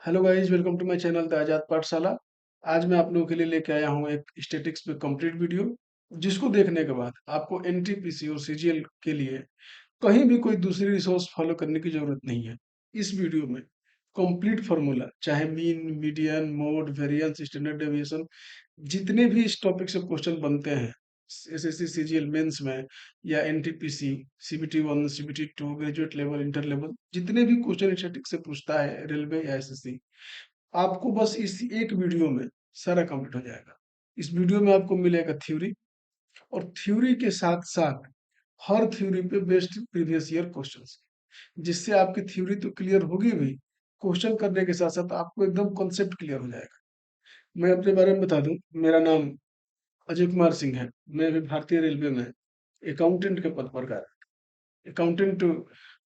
Hello guys, welcome to my channel the Azad Pathshala. आज मैं आप लोगों के लिए लेके आया हूँ एक स्टैटिक्स पे कंप्लीट वीडियो, जिसको देखने के बाद आपको एनटीपीसी और सीजीएल के लिए कहीं भी कोई दूसरी रिसोर्स फॉलो करने की जरूरत नहीं है। इस वीडियो में कंप्लीट फार्मूला, चाहे mean, median, mode, variance, standard deviation, जितने भी इस टॉपिक से क्वेश्चन बनते हैं एसएससी सीजीएल मेंस में या NTPC, CBT 1, CBT 2, graduate level, inter level, जितने भी क्वेश्चन स्टैटिक्स से पूछता है रेलवे या एसएससी, आपको बस इस एक वीडियो में सारा कंप्लीट हो जाएगा। इस वीडियो में आपको मिलेगा थ्योरी, और थ्योरी के साथ साथ हर थ्योरी पे बेस्ड प्रीवियस ईयर क्वेश्चंस, जिससे आपकी थ्योरी तो क्लियर होगी भी, क्वेश्चन करने के साथ साथ आपको एकदम कॉन्सेप्ट क्लियर हो जाएगा। मैं अपने बारे में बता दूं, मेरा नाम अजय कुमार सिंह है। मैं अभी भारतीय रेलवे में अकाउंटेंट के पद पर कार्य। अकाउंटेंट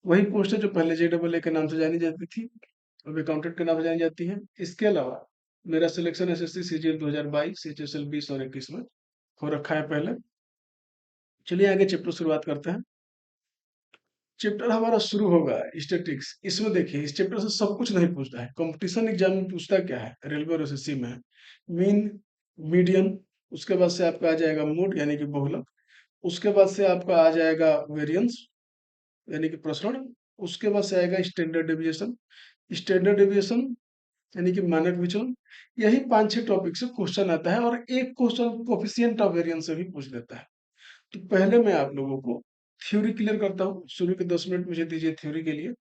वही पोस्ट है जो पहले JEE के नाम से जानी जाती थी, अब अकाउंटेंट के नाम से जानी जाती है। इसके अलावा मेरा सिलेक्शन एसएससी सीजीएल 2022, एचएसएल 20 और 21 में हो रखा है पहले। चलिए आगे चैप्टर शुरुआत करते हैं। चैप्टर हमारा शुरू होगा स्टैटिक्स। इसमें देखिए, इस चैप्टर से सब कुछ नहीं पूछता है। कंपटीशन एग्जाम में पूछता क्या है रेलवे और एसएससी में? मीन, मीडियन, उसके बाद से आपका आ जाएगा मोड यानी कि बहुलक, उसके बाद से आपका आ जाएगा वेरिएंस यानी कि प्रसरण, उसके बाद से आएगा स्टैंडर्ड डेविएशन, स्टैंडर्ड डेविएशन यानी कि मानक विचलन। यही 5-6 टॉपिक से क्वेश्चन आता है, और एक क्वेश्चन कोफिशिएंट ऑफ वेरिएंस से भी पूछ लेता है। तो पहले मैं आप लोगों को थ्योरी क्लियर करता हूँ। शुरू के 10 मिनट मुझे दीजिए थ्योरी के लिए।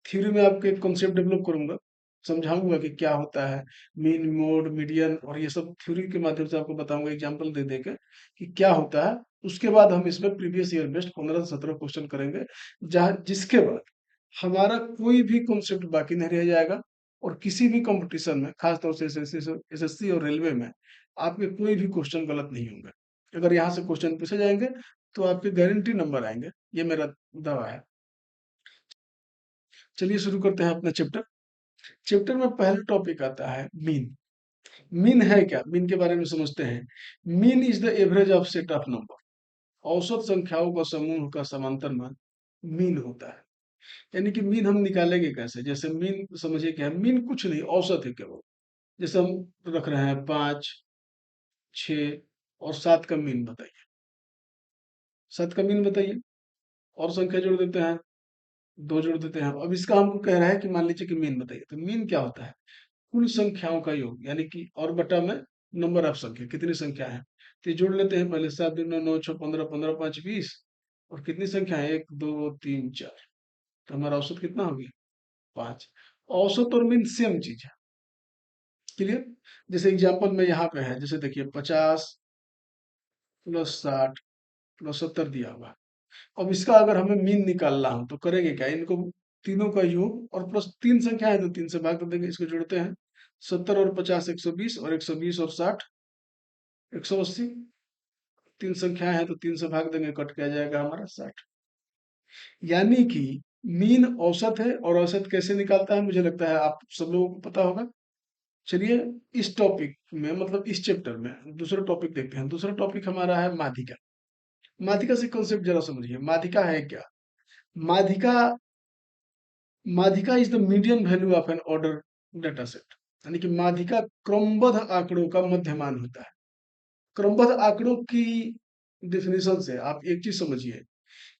थ्योरी में आपके एक कॉन्सेप्ट डेवलप करूंगा, समझाऊंगा कि क्या होता है मीन, मोड, मीडियन, और ये सब थ्योरी के माध्यम से आपको बताऊंगा एग्जांपल दे देकर कि क्या होता है। उसके बाद हम इसमें प्रीवियस ईयर बेस्ड 15 से 17 क्वेश्चन करेंगे, जहाँ जिसके बाद हमारा कोई भी कॉन्सेप्ट बाकी नहीं रह जाएगा, और किसी भी कंपटीशन में, खासतौर से एसएससी और रेलवे में, आपके कोई भी क्वेश्चन गलत नहीं होंगे। अगर यहाँ से क्वेश्चन पूछे जाएंगे तो आपके गारंटी नंबर आएंगे, ये मेरा दावा है। चलिए शुरू करते हैं अपना चैप्टर। चैप्टर में पहला टॉपिक आता है मीन। मीन है क्या? मीन के बारे में समझते हैं। Mean is the average of set of number. औसत संख्याओं का समूह का समांतर मान मीन होता है। यानी कि मीन हम निकालेंगे कैसे? जैसे मीन समझिए क्या है, मीन कुछ नहीं, औसत है केवल। जैसे हम रख रहे हैं 5, 6 और 7 का मीन बताइए। 7 का मीन बताइए, और संख्या जोड़ देते हैं, 2 जोड़ देते हैं। अब इसका हमको कह रहा है कि मान लीजिए कि मीन बताइए, तो मीन क्या होता है? कुल संख्याओं का योग, यानी कि और बटा में नंबर ऑफ संख्या, कितनी संख्या है। तो ये जोड़ लेते हैं पहले। 7 दूनी 9, 6 15, 15 5 20, और कितनी संख्या है? 1 2 3 4। तो हमारा औसत कितना हो गया? 5। औसत और मीन सेम चीज है। क्लियर? जैसे एग्जांपल में यहाँ पे है, जैसे देखिए 50 प्लस 60 प्लस 70 दिया हुआ है। अब इसका अगर हमें मीन निकालना हो तो करेंगे क्या? इनको तीनों का योग और प्लस 3 संख्या है तो 3 से भाग कर देंगे। इसको जोड़ते हैं, 70 और 50 120, और 120 और 60 180। 3 संख्याएं हैं तो 3 से भाग देंगे, कट के आ जाएगा हमारा 60। यानी कि मीन औसत है, और औसत कैसे निकालता है मुझे लगता है आप सब लोगों को पता होगा। चलिए इस टॉपिक में, मतलब इस चैप्टर में दूसरा टॉपिक देखते हैं। दूसरा टॉपिक हमारा है माध्यिका। माध्यिका से कॉन्सेप्ट जरा समझिए। माध्यिका है क्या? माध्यिका, माध्यिका is the median value of an order data set. यानी कि माध्यिका क्रमबद्ध आंकड़ों का मध्यमान होता है। क्रमबद्ध आंकड़ों की डेफिनेशन से आप एक चीज समझिए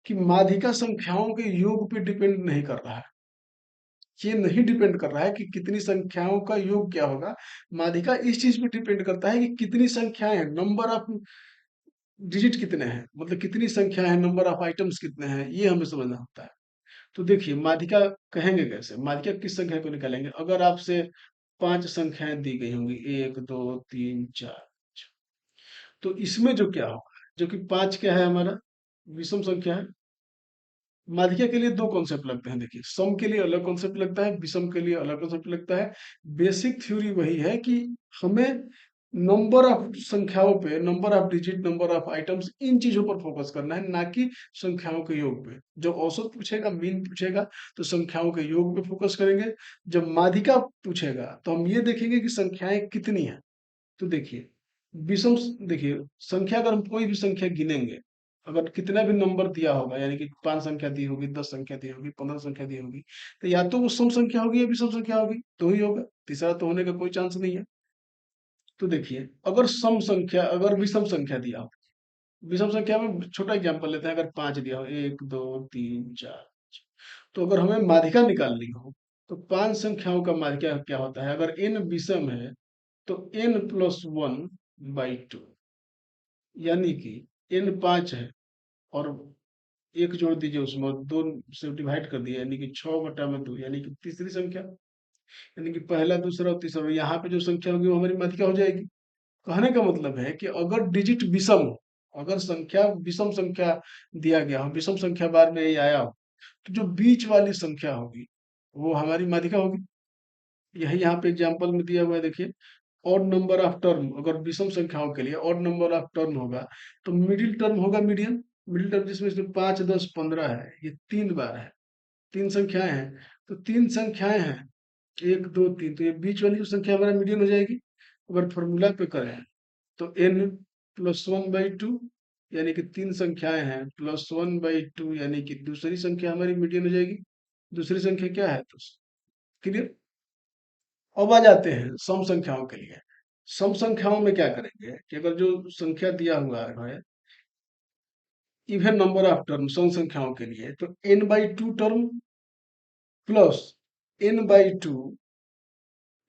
कि माध्यिका संख्याओं के योग पे डिपेंड नहीं कर रहा है। ये नहीं डिपेंड कर रहा है कि कितनी संख्याओं का योग क्या होगा। माध्यिका इस चीज पे डिपेंड करता है कि कितनी संख्याएं, नंबर ऑफ डिजिट कितने हैं, मतलब कितनी संख्या है, नंबर ऑफ आइटम्स कितने हैं, ये हमें समझना होता है। तो देखिए माध्यिका कहेंगे कैसे? माध्यिका किस संख्या को निकालेंगे? अगर आपसे 5 संख्याएं दी गई होंगी, 1 2 3 4, तो इसमें जो क्या होगा, जो कि 5 क्या है हमारा, विषम संख्या है। माध्यिका के लिए दो कॉन्सेप्ट लगते हैं। देखिए, सम के लिए अलग कॉन्सेप्ट लगता है, विषम के लिए अलग कॉन्सेप्ट लगता है। बेसिक थ्योरी वही है कि हमें नंबर ऑफ संख्याओं पे, number of digit, number of items, इन चीजों पर फोकस करना है, ना कि संख्याओं के योग पे। जब औसत पूछेगा, मीन पूछेगा, तो संख्याओं के योग पे फोकस करेंगे। जब माध्यिका पूछेगा तो हम ये देखेंगे कि संख्याएं कितनी हैं। तो देखिए विषम, देखिए संख्या, अगर हम कोई भी संख्या गिनेंगे अगर कितना भी नंबर दिया होगा, यानी कि 5 संख्या दी होगी, 10 संख्या दी होगी, 15 संख्या दी होगी, तो या तो वो सम संख्या होगी या विषम संख्या होगी, तो ही होगा। तीसरा तो होने का कोई चांस नहीं है। तो देखिए, अगर विषम संख्या दिया हो, विषम संख्या में छोटा एग्जांपल लेते हैं। अगर 5 दिया हो, 1 2 3 4, तो अगर हमें माध्यिका निकालनी हो, तो 5 संख्याओं का माध्यिका क्या होता है? अगर n विषम है तो n+1/2, यानी कि n 5 है और एक जोड़ दीजिए उसमें, और दो से डिवाइड कर दिया, यानी कि 6/2, यानी कि तीसरी संख्या। यानी कि पहला, दूसरा और तीसरा, और यहाँ पे जो संख्या होगी वो हमारी माध्यिका हो जाएगी। कहने का मतलब है कि अगर डिजिट विषम हो, अगर संख्या विषम संख्या दिया गया हो, विषम संख्या बार में ये आया हो, तो जो बीच वाली संख्या होगी वो हमारी माध्यिका होगी। यही यहाँ पे एग्जाम्पल में दिया हुआ है, देखिए। ऑड नंबर ऑफ टर्म, अगर विषम संख्याओं के लिए ऑड नंबर ऑफ टर्म होगा, तो मिडिल टर्म होगा मीडियन। मिडिल टर्म जिसमें से 5 10 15 है, ये 3 बार है, 3 संख्याएं हैं। तो 3 संख्याएं हैं, 1 2 3, तो ये बीच वाली जो संख्या हमारा मीडियन हो जाएगी। अगर फॉर्मूला पे करें तो n+1/2, यानी कि 3 संख्याएं हैं, +1/2, यानी कि दूसरी संख्या हमारी मीडियन हो जाएगी। दूसरी संख्या क्या है? तो क्लियर। अब आ जाते हैं सम संख्याओं के लिए। सम संख्याओं में क्या करेंगे कि अगर जो संख्या दिया हुआ है, इवन नंबर ऑफ टर्म, सम संख्याओं के लिए, तो n/2 term plus n/2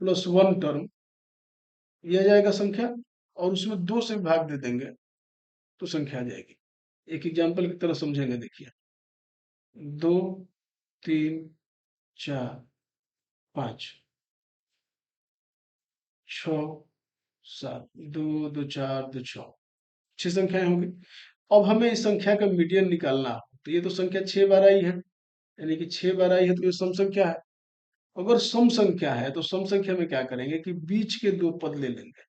+1 term, ये आ जाएगा संख्या। और उसमें 2 से भाग दे देंगे तो संख्या आ जाएगी। एक एग्जाम्पल की तरह समझेंगे, देखिए। 2 3 4 5 6 7, 2 2 4 2 6, 6 संख्याएं होंगी। अब हमें इस संख्या का मीडियन निकालना हो, तो ये तो संख्या 6 बार आई है, यानी कि 6 बार आई है, तो ये सम संख्या है। अगर सम संख्या है तो सम संख्या में क्या करेंगे कि बीच के 2 पद ले लेंगे,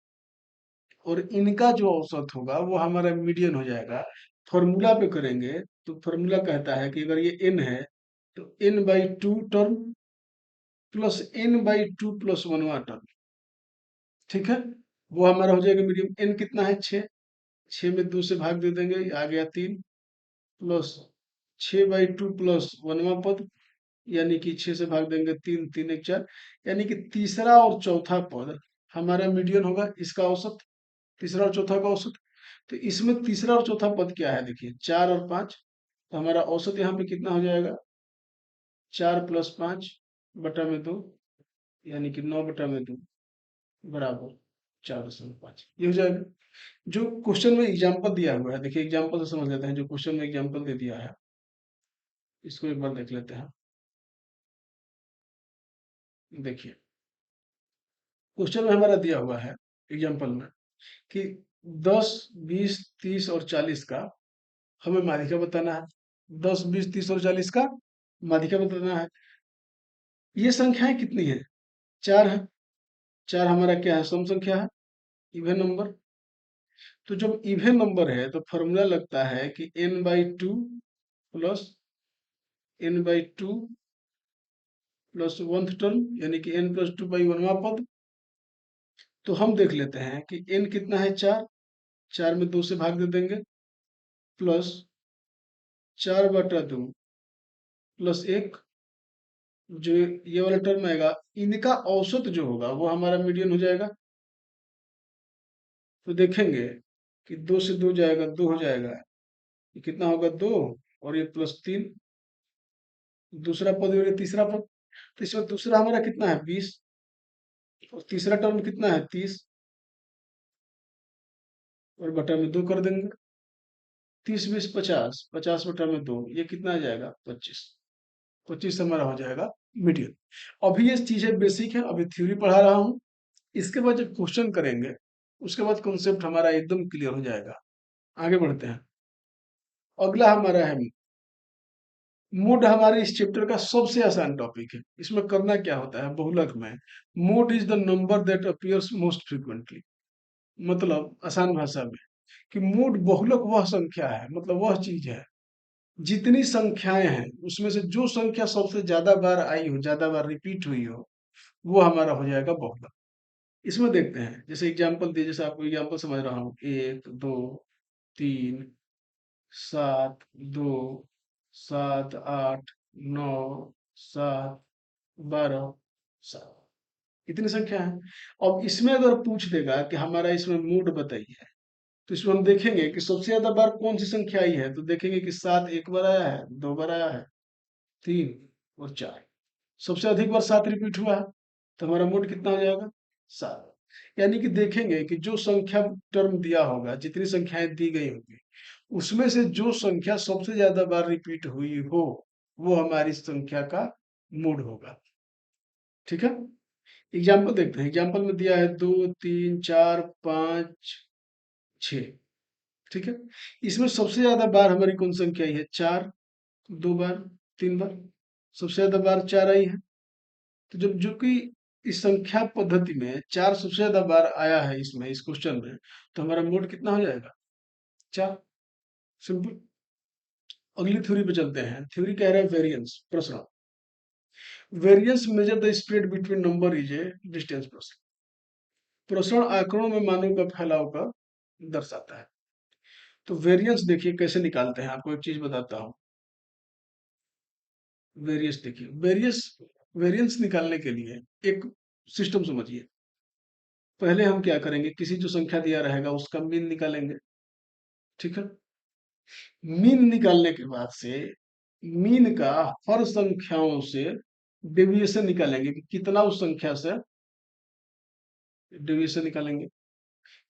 और इनका जो औसत होगा वो हमारा मीडियन हो जाएगा। फॉर्मूला पे करेंगे तो फॉर्मूला कहता है कि अगर ये n है तो n/2 term plus n/2 +1वां term, ठीक है, वो हमारा हो जाएगा मीडियम। n कितना है? 6, 6 में 2 से भाग दे देंगे, आ गया 3, प्लस 6/2 +1वां पद, यानी कि 6 से भाग देंगे 3, 3 1 4, यानी कि तीसरा और चौथा पद हमारा मीडियन होगा, इसका औसत, तीसरा और चौथा का औसत। तो इसमें तीसरा और चौथा पद क्या है? देखिए, 4 और 5, तो हमारा औसत यहाँ पे कितना हो जाएगा? 4 + 5/2, यानी कि 9/2 बराबर 4.5, ये हो जाएगा। जो क्वेश्चन में एग्जाम्पल दिया हुआ है, देखिए एग्जाम्पल से समझ लेते हैं। जो क्वेश्चन में एग्जाम्पल दे दिया है, इसको एक बार देख लेते हैं। देखिए, क्वेश्चन में हमारा दिया हुआ है एग्जाम्पल में कि 10 20 30 और 40 का हमें माध्यिका बताना है। 10 20 30 और 40 का माध्यिका बताना है। ये संख्याएं कितनी है? 4 है। 4 हमारा क्या है? सम संख्या है, इवन नंबर। तो जब इवन नंबर है तो फॉर्मूला लगता है कि n/2 plus n/2 plus 1th term, यानी कि n+2/1वां पद। तो हम देख लेते हैं कि n कितना है? 4, 4 में 2 से भाग दे देंगे, प्लस 4/2 +1, जो ये वाला टर्म आएगा, इनका औसत जो होगा वो हमारा मीडियन हो जाएगा। तो देखेंगे कि 2 से 2 जाएगा, 2 हो जाएगा, ये कितना होगा? 2, और ये +3, दूसरा पद और ये तीसरा पद। तो इसमें दूसरा हमारा कितना है? 20, और तीसरा टर्म कितना है? 30, और बटा में 2 कर देंगे। 30 20 50, 50/2, ये कितना आ जाएगा? 25, 25 हमारा हो जाएगा मीडियन। अभी ये चीजें बेसिक है, अभी थ्योरी पढ़ा रहा हूँ। इसके बाद जब क्वेश्चन करेंगे, उसके बाद कॉन्सेप्ट हमारा एकदम क्लियर हो जाएगा। आगे बढ़ते हैं। अगला हमारा है मोड। हमारे इस चैप्टर का सबसे आसान टॉपिक है। इसमें करना क्या होता है? बहुलक में mode is the number that appears most frequently. मतलब आसान भाषा में कि मोड बहुलक वह संख्या है, मतलब वह चीज है, जितनी संख्याएं हैं उसमें से जो संख्या सबसे ज्यादा बार आई हो, ज्यादा बार रिपीट हुई हो, वो हमारा हो जाएगा बहुलक। इसमें देखते हैं, जैसे एग्जांपल दिए, जैसे आपको एग्जांपल समझ रहा हूँ, 1 2 3 7, 2, 7, 8, 9, 7, 12, 7। इतनी संख्या है। अब इसमें अगर पूछ देगा कि हमारा इसमें मूड बताइए, तो इसमें हम देखेंगे कि सबसे ज्यादा बार कौन सी संख्या आई है, तो देखेंगे कि 7 एक बार आया है, 2 बार आया है, 3 और 4। सबसे अधिक बार 7 रिपीट हुआ है, तो हमारा मूड कितना हो जाएगा? 7। यानी कि देखेंगे कि जो संख्या टर्म दिया होगा, जितनी संख्याएं दी गई होंगी, उसमें से जो संख्या सबसे ज्यादा बार रिपीट हुई हो, वो हमारी संख्या का मूड होगा। ठीक है। एग्जाम्पल देखते हैं। एग्जाम्पल में दिया है 2, 3, 4, 5, 6। ठीक है। इसमें सबसे ज्यादा बार हमारी कौन संख्या आई है? 4। 2 बार, 3 बार, सबसे ज्यादा बार 4 आई है। तो जब जो कि इस संख्या पद्धति में 4 सबसे ज्यादा बार आया है इसमें, इस क्वेश्चन में, तो हमारा मोड कितना हो जाएगा? 4। सिंपल। अगली थ्योरी पे चलते हैं। थ्योरी कह रहा है वेरिएंस, प्रसरण। Variance measure the spread between number is a distance प्रसरण। प्रसरण आंकड़ों में मानों का फैलाव का दर्शाता है। तो वेरिएंस देखिए कैसे निकालते हैं, आपको एक चीज बताता हूँ। वेरिएंस देखिए, वेरिएंस निकालने के लिए एक सिस्टम समझिए। पहले हम क्या करेंगे, किसी जो संख्या दिया रहेगा उसका मीन निकालेंगे। ठीक है। मीन निकालने के बाद से मीन का हर संख्याओं से डेविएशन निकालेंगे कि कितना उस संख्या से डेविएशन निकालेंगे।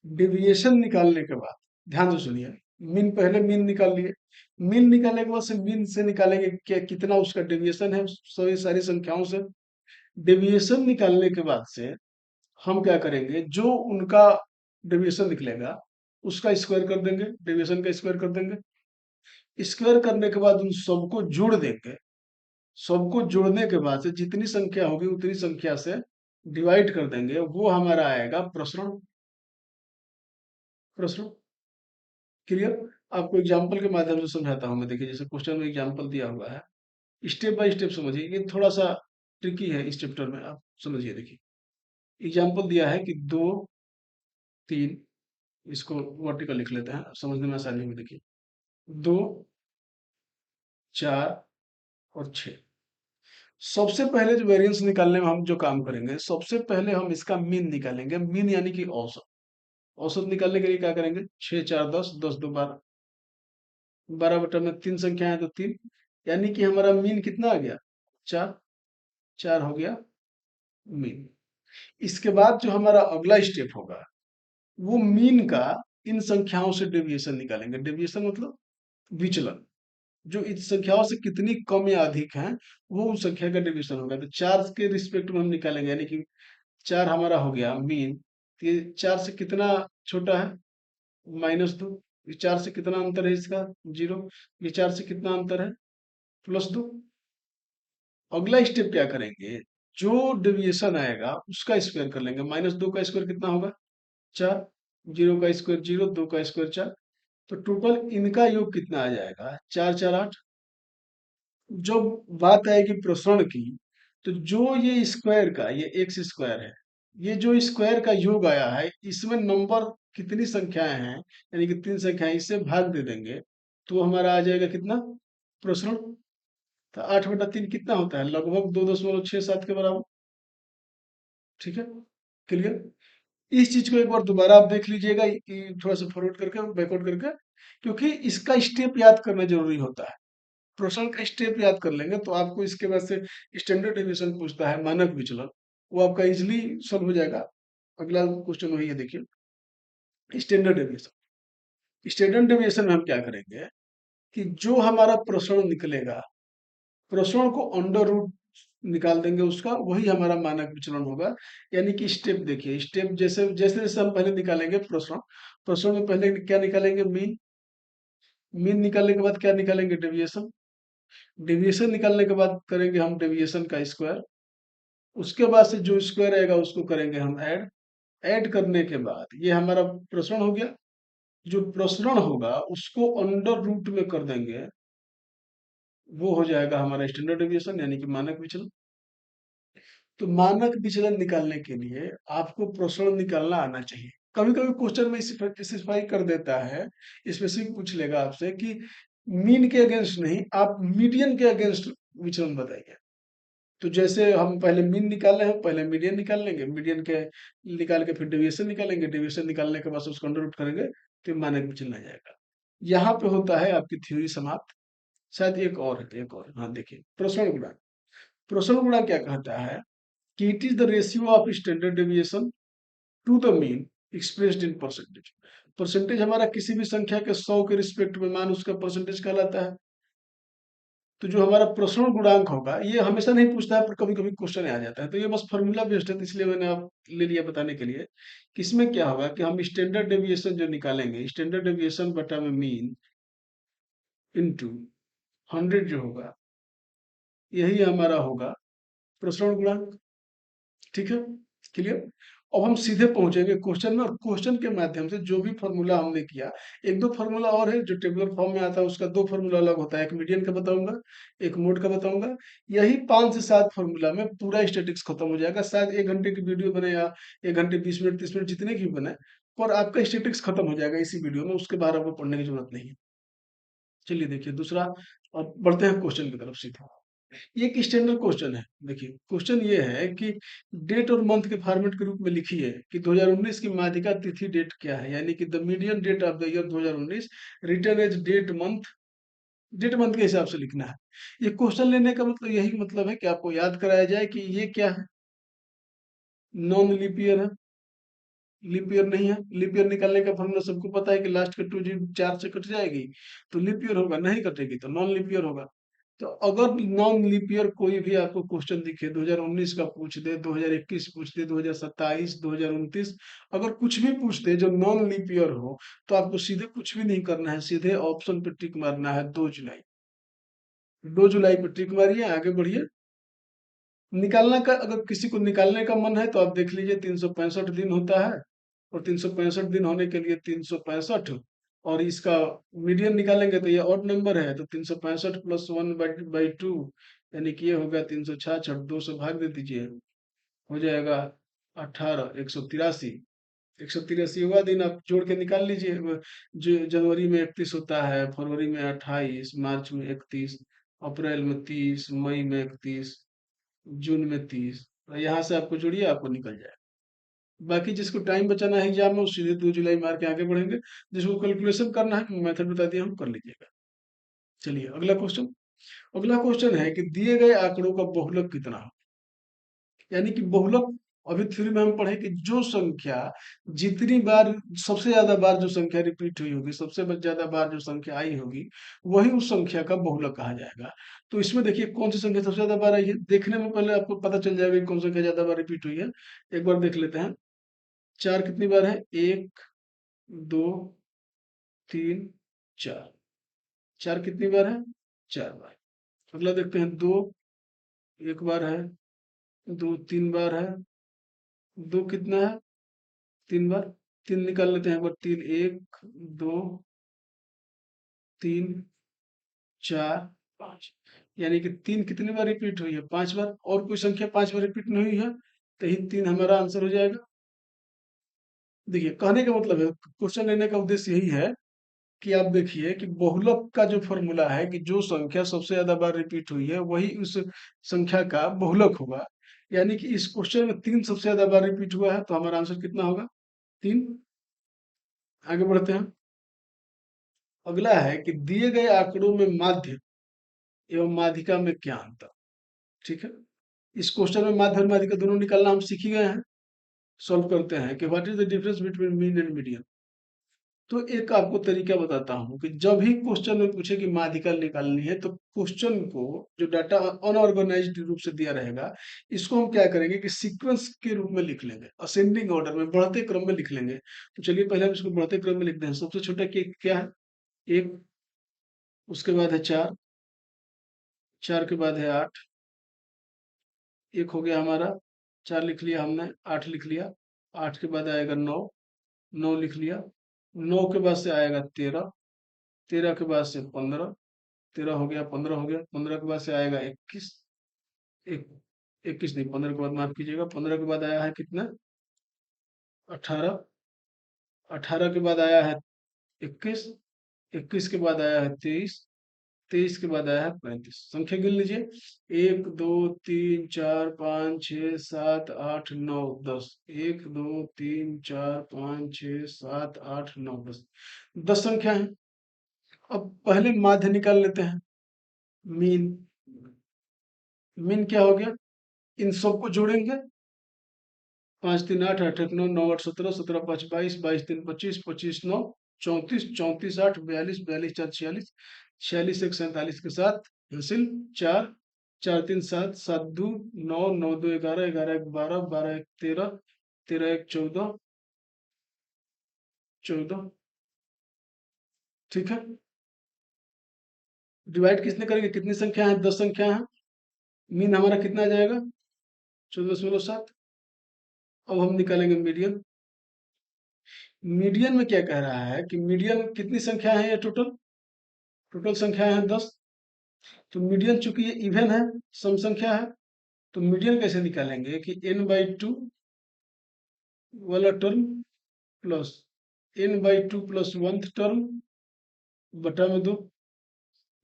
डेविएशन निकालने के बाद ध्यान से सुनिए, मीन पहले मीन निकाल लिए। मीन निकालने के बाद से मीन से निकालेंगे कि कितना उसका डेविएशन है सभी सारी संख्याओं से। डेविएशन निकालने के बाद से हम क्या करेंगे, जो उनका डेविएशन निकलेगा उसका स्क्वायर कर देंगे, डेविएशन का स्क्वायर कर देंगे। स्क्वायर करने के बाद उन सबको जोड़ देंगे। सबको जोड़ने के बाद से जितनी संख्या होगी उतनी संख्या से डिवाइड कर देंगे, वो हमारा आएगा प्रसरण। प्रसरण क्लियर। आपको एग्जाम्पल के माध्यम से समझाता हूं मैं। देखिए जैसे क्वेश्चन में एग्जाम्पल दिया हुआ है, स्टेप बाय स्टेप समझिए, ये थोड़ा सा ट्रिकी है इस चैप्टर में, आप समझिए। देखिए एग्जाम्पल दिया है कि 2, 3, इसको वर्टिकल लिख लेते हैं समझने में आसानी होगी। देखिए 2, 4 और 6। सबसे पहले जो वेरिएंस निकालने में हम जो काम करेंगे, सबसे पहले हम इसका मीन निकालेंगे। मीन यानी कि औसत। औसत निकालने के लिए क्या करेंगे, 6, 4, 10, 10, 2, 12, 12 बटा में 3 संख्या है तो 3, यानी कि हमारा मीन कितना आ गया? 4। 4 हो गया मीन। इसके बाद जो हमारा अगला स्टेप होगा, वो मीन का इन संख्याओं से डेविएशन निकालेंगे। डेविएशन मतलब विचलन, जो इस संख्याओं से कितनी कम या अधिक है, वो उस संख्या का डेविएशन होगा। तो 4 के रिस्पेक्ट में हम निकालेंगे, यानी कि 4 हमारा हो गया मीन। ये 4 से कितना छोटा है? -2। ये 4 से कितना अंतर है इसका? 0। ये 4 से कितना अंतर है? +2। अगला स्टेप क्या करेंगे, जो डेविएशन आएगा उसका स्क्वायर कर लेंगे। -2 का स्क्वायर कितना होगा? 4। 0 का स्क्वायर 0, 2 का स्क्वायर 4। तो टोटल इनका योग कितना आ जाएगा? 4, 4, 8। जब बात आएगी प्रसरण की, तो जो ये स्क्वायर का, ये एक्स स्क्वायर है, ये जो स्क्वायर का योग आया है, इसमें नंबर कितनी संख्याएं हैं, यानी कि 3 संख्याएं, इससे भाग दे देंगे तो हमारा आ जाएगा कितना? प्रसरण। तो 8/3 कितना होता है? लगभग 2.67 के बराबर। ठीक है। क्लियर। इस चीज को एक बार दोबारा आप देख लीजिएगा, थोड़ा सा फॉरवर्ड करके, बैकवर्ड करके, क्योंकि इसका स्टेप याद करना जरूरी होता है। प्रश्न का स्टेप याद कर लेंगे तो आपको इसके बाद से स्टैंडर्ड डेविएशन पूछता है, मानक विचलन, वो आपका इजिली सॉल्व हो जाएगा। अगला क्वेश्चन वही है। देखिए स्टैंडर्ड डेविएशन। स्टैंडर्ड डेविएशन में हम क्या करेंगे कि जो हमारा प्रसरण निकलेगा, प्रसरण को अंडर रूट निकाल देंगे उसका, वही हमारा मानक विचलन होगा। यानी कि स्टेप देखिए, स्टेप जैसे जैसे जैसे हम पहले निकालेंगे प्रसरण, प्रसरण में पहले क्या निकालेंगे? मीन। मीन निकालने के बाद क्या निकालेंगे? डेविएशन। डेविएशन निकालने के बाद करेंगे हम डेविएशन का स्क्वायर। उसके बाद से जो स्क्वायर आएगा उसको करेंगे हम ऐड। ऐड करने के बाद ये हमारा प्रसरण हो गया। जो प्रसरण होगा उसको अंडर रूट में कर देंगे, वो हो जाएगा हमारा स्टैंडर्ड डेविएशन, यानी कि मानक विचलन। तो मानक विचलन निकालने के लिए आपको प्रसरण निकालना आना चाहिए। कभी कभी क्वेश्चन में स्पेसिफाई कर देता है, स्पेसिफिक पूछ लेगा आपसे कि मीन के अगेंस्ट नहीं, आप मीडियन के अगेंस्ट विचलन बताइए। तो जैसे हम पहले मीन निकाले हैं, पहले मीडियन निकाल लेंगे, मीडियन के निकाल के फिर डेविएशन निकालेंगे, डेविएशन निकालने के बाद उसको अंडर रूट करेंगे तो मानक विचलन आ जाएगा। यहाँ पे होता है आपकी थ्योरी समाप्त। शायद एक और है, एक और, हाँ देखिए, प्रसरण गुणांक। प्रसरण गुणांक क्या कहता है कि it is the ratio of standard deviation to the mean expressed in percentage. Percentage हमारा किसी भी संख्या के 100 के रिस्पेक्ट में मान उसका परसेंटेज कहलाता है। तो जो हमारा प्रसरण गुणांक होगा, ये हमेशा नहीं पूछता है पर कभी कभी क्वेश्चन आ जाता है, तो ये बस फॉर्मूला बेस्ड है, तो इसलिए मैंने आप ले लिया बताने के लिए कि इसमें क्या होगा कि हम स्टैंडर्ड डेविएशन जो निकालेंगे, स्टैंडर्ड डेविएशन बटा में मीन इनटू 100 जो होगा, यही हमारा होगा प्रसरण गुणांक। ठीक है, क्लियर। अब हम सीधे पहुंचेंगे क्वेश्चन में, और क्वेश्चन के माध्यम से जो भी फॉर्मूला हमने किया, एक दो फॉर्मूला और है जो टेबुलर फॉर्म में आता है, उसका दो फॉर्मूला अलग होता है, एक मीडियन का बताऊंगा, एक मोड का बताऊंगा। यही 5 से 7 फॉर्मूला में पूरा स्टेटिक्स खत्म हो जाएगा। शायद 1 घंटे की वीडियो बने या 1 घंटे 20 मिनट 30 मिनट जितने की भी बने, पर आपका स्टेटिक्स खत्म हो जाएगा इसी वीडियो में, उसके बाद आपको पढ़ने की जरूरत नहीं है। चलिए देखिए दूसरा, अब बढ़ते हैं क्वेश्चन की तरफ सीधा। ये एक स्टैंडर्ड क्वेश्चन है। देखिए क्वेश्चन ये है कि डेट और मंथ के फॉर्मेट के रूप में लिखिए कि 2019 की माध्यिका तिथि डेट क्या है, यानी कि the median date of the year 2019 return as date month, date month के हिसाब से लिखना है। ये क्वेश्चन लेने का मतलब यही मतलब है कि आपको याद कराया जाए कि ये क्या है, नॉन लीप ईयर है, लीप ईयर नहीं है। लीप ईयर निकालने का फॉर्मूला सबको पता है कि लास्ट के 2 जीरो 4 से कट जाएगी तो लीप ईयर होगा, नहीं कटेगी तो नॉन लीप ईयर होगा। तो अगर नॉन लीप ईयर कोई भी आपको क्वेश्चन दिखे, 2019 का पूछ दे, 2021 पूछ दे, 2027, 2029, अगर कुछ भी पूछ दे जो नॉन लीप ईयर हो, तो आपको सीधे कुछ भी नहीं करना है, सीधे ऑप्शन पे टिक मारना है, 2 जुलाई। 2 जुलाई पे टिक मारिए, आगे बढ़िए। निकालना का, अगर किसी को निकालने का मन है तो आप देख लीजिए 365 दिन होता है, और 365 दिन होने के लिए 365, और इसका मीडियन निकालेंगे तो ये ऑड नंबर है, तो 365 प्लस 1/2, यानी कि ये होगा 366, 2 से भाग दे दीजिए, हो जाएगा 18, 183। 183वां दिन आप जोड़ के निकाल लीजिए। जो जनवरी में 31 होता है, फरवरी में 28, मार्च में 31, अप्रैल में 30, मई में 31, जून में 30। यहाँ से आपको जोड़िए, आपको निकल जाए। बाकी जिसको टाइम बचाना है एग्जाम में, वो सीधे 2 जुलाई मार के आगे बढ़ेंगे। जिसको कैलकुलेशन करना है, मेथड बता दिया हम, कर लीजिएगा। चलिए अगला क्वेश्चन। अगला क्वेश्चन है कि दिए गए आंकड़ों का बहुलक कितना हो, यानी कि बहुलक, अभी थ्योरी में हम पढ़े कि जो संख्या जितनी बार, सबसे ज्यादा बार जो संख्या रिपीट हुई होगी, सबसे ज्यादा बार जो संख्या आई होगी, वही उस संख्या का बहुलक कहा जाएगा। तो इसमें देखिए कौन सी संख्या सबसे ज्यादा बार आई है, देखने में पहले आपको पता चल जाएगा कि कौन सी संख्या ज्यादा बार रिपीट हुई है। एक बार देख लेते हैं, 4 कितनी बार है, 1 2 3 4। 4 कितनी बार है, 4 बार। अगला देखते हैं, 2 एक बार है, 2 3 बार है, 2 कितना है, 3 बार। 3 निकाल लेते हैं एक बार, 3, 1 2 3 4 5, यानी कि 3 कितनी बार रिपीट हुई है, 5 बार। और कोई संख्या 5 बार रिपीट नहीं हुई है, तो ही 3 हमारा आंसर हो जाएगा। देखिए कहने का मतलब है, क्वेश्चन लेने का उद्देश्य यही है कि आप देखिए कि बहुलक का जो फॉर्मूला है कि जो संख्या सबसे ज्यादा बार रिपीट हुई है वही उस संख्या का बहुलक होगा। यानी कि इस क्वेश्चन में 3 सबसे ज्यादा बार रिपीट हुआ है, तो हमारा आंसर कितना होगा, 3। आगे बढ़ते हैं। अगला है कि दिए गए आंकड़ों में माध्य एवं माध्यिका में क्या अंतर। ठीक है, इस क्वेश्चन में माध्य और माध्यिका दोनों निकालना हम सीख ही गए हैं। सॉल्व करते हैं कि what is the difference between mean and median. तो एक आपको तरीका बताता हूं कि जब भी क्वेश्चन में पूछे कि माध्यिका निकालनी है, तो क्वेश्चन को जो डाटा अनऑर्गेनाइज्ड रूप से दिया रहेगा, इसको हम क्या करेंगे कि सीक्वेंस के रूप में लिख लेंगे, असेंडिंग ऑर्डर में, बढ़ते क्रम में लिख लेंगे। तो चलिए पहले हम इसको बढ़ते क्रम में लिखते हैं। सबसे छोटा केक क्या है, 1, उसके बाद है 4, 4 के बाद है 8, 1 हो गया हमारा, 4 लिख लिया हमने, 8 लिख लिया, 8 के बाद आएगा 9, 9 लिख लिया, 9 के बाद से आएगा 13, 13 के बाद से 15, 13 हो गया, 15 हो गया, 15 के बाद से आएगा 21, एक 21 नहीं, 15 के बाद माफ कीजिएगा, 15 के बाद आया है कितना, 18, 18 के बाद आया है 21, 21 के बाद आया है 23, 23 के बाद आया है 35। संख्या गिन लीजिए, 1 2 3 4 5 6 7 8 9 10। 1 2 3 4 5 6 7 8 9 10, 10 संख्या है। अब पहले माध्य निकाल लेते हैं, मीन। मीन क्या हो गया, इन सबको जोड़ेंगे, 5 3 8, 8 1 9, 9 8 17, 17 5 22, 22 3 25, 25 9 34, 34 8 42, 42 4 46, 46 1 47 के साथ हासिल 4, 4 3 7, 7 2 9, 9 2 11, 11 1 12, 12 1 13, 13 1 14, 14। ठीक है, डिवाइड किसने करेंगे, कितनी संख्या है, 10 संख्या है। मीन हमारा कितना आ जाएगा, 14.7। अब हम निकालेंगे मीडियन। मीडियन में क्या कह रहा है कि मीडियन कितनी संख्या है, ये टोटल टोटल संख्या है 10। तो मीडियन चूंकि ये इवन है, सम संख्या है, तो मीडियन कैसे निकालेंगे कि n/2 वाला term plus n/2 plus 1th term बटा में 2,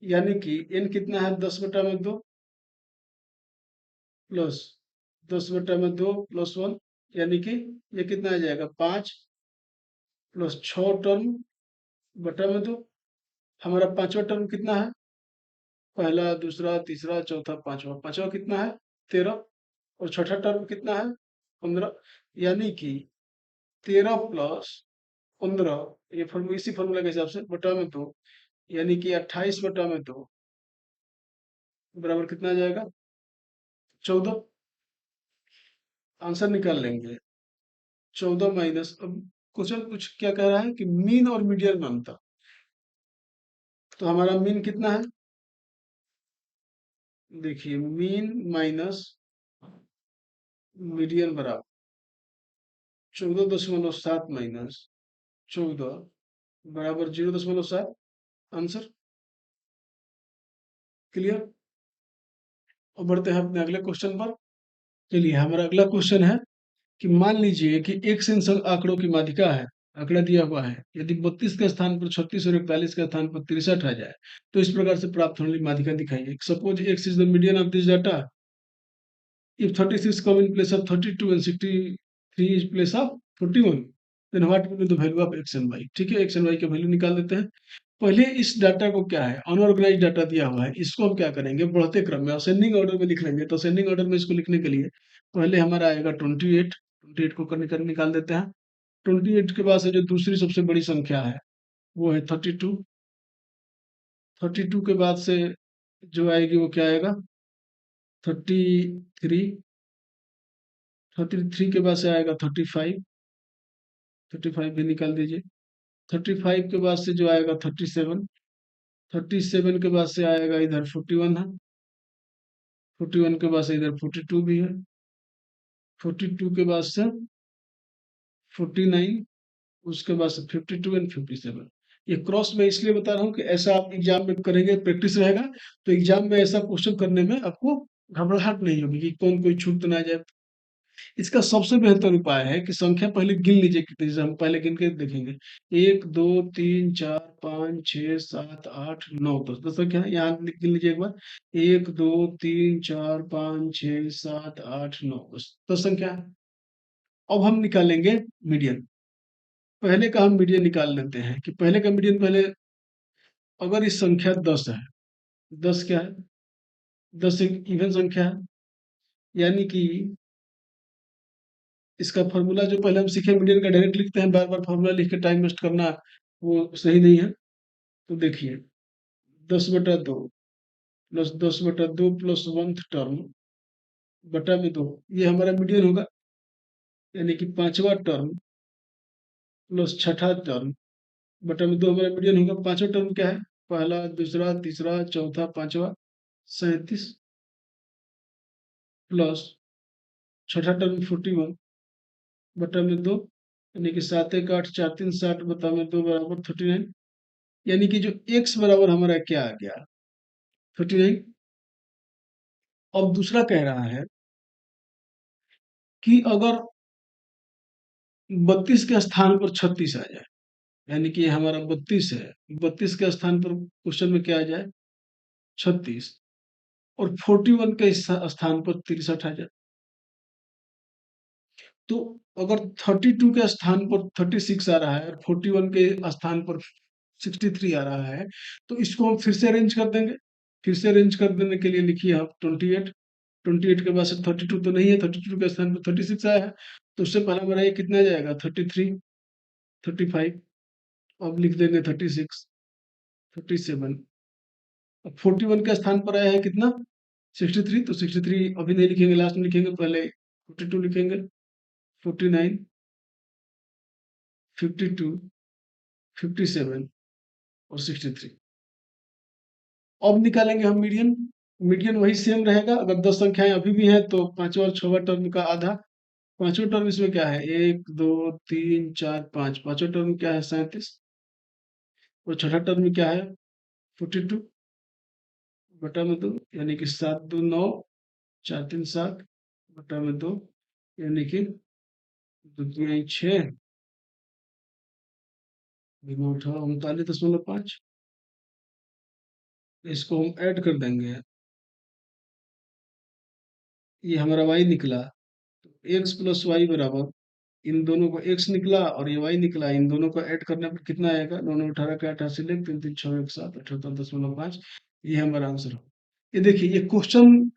यानी कि n कितना है, 10/2 प्लस 10/2 प्लस 1, यानी कि ये कितना आ जाएगा, 5 प्लस 6 टर्म बटा में 2। हमारा पांचवा टर्म कितना है, पहला दूसरा तीसरा चौथा पांचवा, पांचवा कितना है, 13, और छठा टर्म कितना है, 15, यानी कि 13 प्लस 15, ये फॉर्मूला इसी फॉर्मूला के हिसाब से बटा में 2, यानी कि 28/2 बराबर कितना आ जाएगा, 14। आंसर निकाल लेंगे, 14 माइनस, अब क्वेश्चन कुछ क्या कह रहा है कि मीन और मीडियन में अंतर। तो हमारा मीन कितना है, देखिए मीन माइनस मीडियन बराबर 14.7 माइनस 14 बराबर 0.7। Answer clear. और बढ़ते हैं अपने अगले क्वेश्चन पर। चलिए, हमारा अगला क्वेश्चन है कि मान लीजिए कि एक से इंसान आंकड़ों की माध्यिका है, आंकड़ा दिया हुआ है, यदि 32 के स्थान पर 36 और 41 के स्थान पर 63 आ जाए तो इस प्रकार से प्राप्त होने वाली माध्यिका दिखाइए। Suppose x is the median of this data, if 36 come in place of 32 and 63 is place of 41, then what will be the value of x and y। ठीक है, x and y का वैल्यू निकाल देते हैं। पहले इस data को क्या है, अनऑर्गेनाइज डाटा दिया हुआ है, इसको हम क्या करेंगे, बढ़ते क्रम में असेंडिंग ऑर्डर में लिख लेंगे। तो असेंडिंग ऑर्डर में इसको लिखने के लिए पहले हमारा आएगा 28, 28 को करने कर निकाल देते हैं। 28 के बाद से जो दूसरी सबसे बड़ी संख्या है वो है 32। 32 के बाद से जो आएगी वो क्या आएगा, 33। 33 के बाद से आएगा 35, 35 भी निकाल दीजिए। 35 के बाद से जो आएगा 37, 37 के बाद से आएगा इधर 41 है, 41 के बाद से इधर 42 भी है, 42 के बाद से 49, उसके बाद से 52 एंड 57। ये क्रॉस मैं इसलिए बता रहा हूँ कि ऐसा आप एग्जाम में करेंगे, प्रैक्टिस रहेगा, तो एग्जाम में ऐसा क्वेश्चन करने में आपको घबराहट नहीं होगी कि कौन कोई छूट तो ना जाए। इसका सबसे बेहतर उपाय है कि संख्या पहले गिन लीजिए कितनी, से हम पहले गिन के देखेंगे। 1 2 3 4 5 6 7 8 9 10, 10 संख्या है, यहाँ गिन लीजिए एक बार। 1 2 3 4 5 6 7 8 9 10, 10 संख्या है। अब हम निकालेंगे मीडियन। पहले का हम मीडियन निकाल लेते हैं कि पहले का मीडियन पहले, अगर इस संख्या 10 है, 10 क्या है, 10 एक इवन संख्या है, यानी कि इसका फॉर्मूला जो पहले हम सीखे मीडियन का डायरेक्ट लिखते हैं, बार बार फॉर्मूला लिख के टाइम वेस्ट करना वो सही नहीं है। तो देखिए 10/2 प्लस 10/2 प्लस 1th टर्म बटा में 2, ये हमारा मीडियन होगा, यानी कि पांचवा टर्म प्लस छठा टर्म बटा में 2 हमारा मीडियन होगा। पांचवा टर्म क्या है, पहला दूसरा तीसरा चौथा पांचवा, 37 प्लस छठा टर्म 41 बटा में 2, यानी कि 7 1 8 4 3 60 बटा में 2 बराबर 39, यानी कि जो x बराबर हमारा क्या आ गया, 39। अब दूसरा कह रहा है कि अगर 32 के स्थान पर 36 आ जाए, यानी कि ये हमारा 32 है, 32 के स्थान पर क्वेश्चन में क्या आ जाए, 36, और 41 के स्थान पर 63 आ जाए। तो अगर 32 के स्थान पर 36 आ रहा है और 41 के स्थान पर 63 आ रहा है, तो इसको हम फिर से अरेंज कर देंगे। फिर से अरेंज कर देने के लिए लिखिए आप 28, 28 के बाद से 32 तो नहीं है, 32 के स्थान पर 36 आया है, तो उससे पहला हमारा ये कितना जाएगा, 33, 35, अब लिख देंगे 36, 37, अब 41 के स्थान पर आया है कितना, 63, तो 63 अभी नहीं लिखेंगे, लास्ट में लिखेंगे, पहले 42 लिखेंगे, 49, 52, 57 और 63। अब निकालेंगे हम मीडियन। मीडियन वही सेम रहेगा, अगर 10 संख्याएं अभी भी हैं तो पांचवा और छठवा टर्म का आधा। पांचवा टर्म इसमें क्या है, 1 2 3 4 5, पांचवा टर्म क्या है, 37, और छठा टर्म में क्या है, 42 बटा में 2, यानी कि 7 2 9, 4 3 7 बटा में 2, यानी कि 2 3 6, 39.5। इसको हम ऐड कर देंगे, ये हमारा y निकला, एक्स प्लस वाई बराबर, इन दोनों को x निकला और ये y निकला, इन दोनों को ऐड करने पर कितना आएगा, 9 9 18 का 88 लेख, 3 3 6 1 7, 78.5, ये हमारा आंसर हो। ये देखिए, ये क्वेश्चन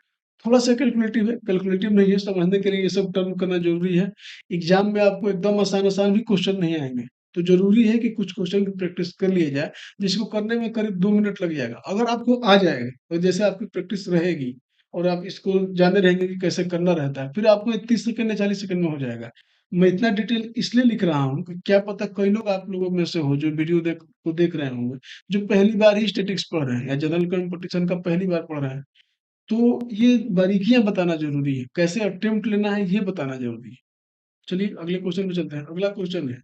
थोड़ा सा कैलकुलेटिव है, कैलकुलेटिव नहीं है, समझने के लिए ये सब टर्म करना जरूरी है। एग्जाम में आपको एकदम आसान आसान भी क्वेश्चन नहीं आएंगे, तो जरूरी है कि कुछ क्वेश्चन की प्रैक्टिस कर लिए जाए, जिसको करने में करीब 2 मिनट लग जाएगा। अगर आपको आ जाएगा तो जैसे आपकी प्रैक्टिस रहेगी और आप इसको जाने रहेंगे कि कैसे करना रहता है, फिर आपको 30 सेकंड या 40 सेकंड में हो जाएगा। मैं इतना डिटेल इसलिए लिख रहा हूँ कि क्या पता कई लोग आप लोगों में से हो जो वीडियो देख रहे होंगे, जो पहली बार ही स्टेटिक्स पढ़ रहे हैं या जनरल कंपटीशन का पहली बार पढ़ रहे हैं, तो ये बारीकियां बताना जरूरी है, कैसे अटेम्प्ट लेना है ये बताना जरूरी है। चलिए अगले क्वेश्चन पे चलते हैं। अगला क्वेश्चन है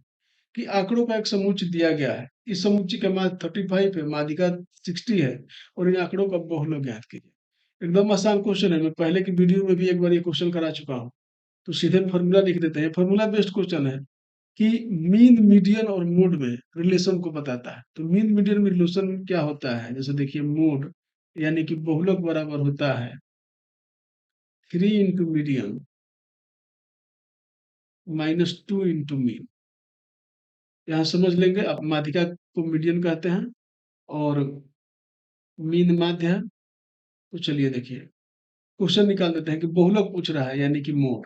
कि आंकड़ों का एक समुच्चय दिया गया है, इस समुच्चय का मान 35 है, माध्यिका 60 है, और इन आंकड़ों का बहुलक ज्ञात कीजिए। एकदम आसान क्वेश्चन है, मैं पहले की वीडियो में भी एक बार ये क्वेश्चन करा चुका हूँ, तो सीधे फॉर्मूला लिख देते हैं। फॉर्मूला बेस्ड क्वेश्चन है कि मीन मीडियन और मोड में रिलेशन को बताता है। तो मीन मीडियन में रिलेशन क्या होता है, जैसे देखिए मोड यानी कि बहुलक बराबर होता है 3 × मीडियन -2 × मीन। यहाँ समझ लेंगे, आप माध्यिका को मीडियन कहते हैं और मीन माध्य है। तो चलिए देखिए, क्वेश्चन निकाल देते हैं कि बहुलक पूछ रहा है यानी कि मोड।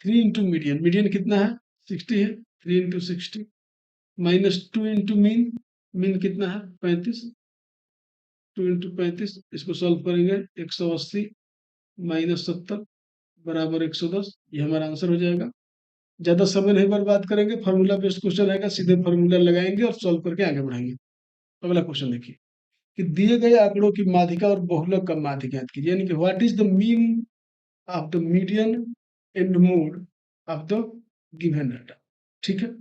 3 × मीडियन, मीडियन कितना है, 60 है, 3 × 60, -2 × मीन, मीन कितना है, 35, 2 × 35, इसको सॉल्व करेंगे, 180 -70 बराबर 110, ये हमारा आंसर हो जाएगा। ज्यादा समय नहीं बर्बाद करेंगे, फार्मूला बेस्ड क्वेश्चन आएगा, सीधे फार्मूला लगाएंगे और सॉल्व करके आगे बढ़ेंगे। अगला क्वेश्चन देखिए कि दिए गए आंकड़ों की माध्यिका और बहुलक का माध्य ज्ञात कीजिए, यानी कि what is the mean of the median and mode of the given data. ठीक है,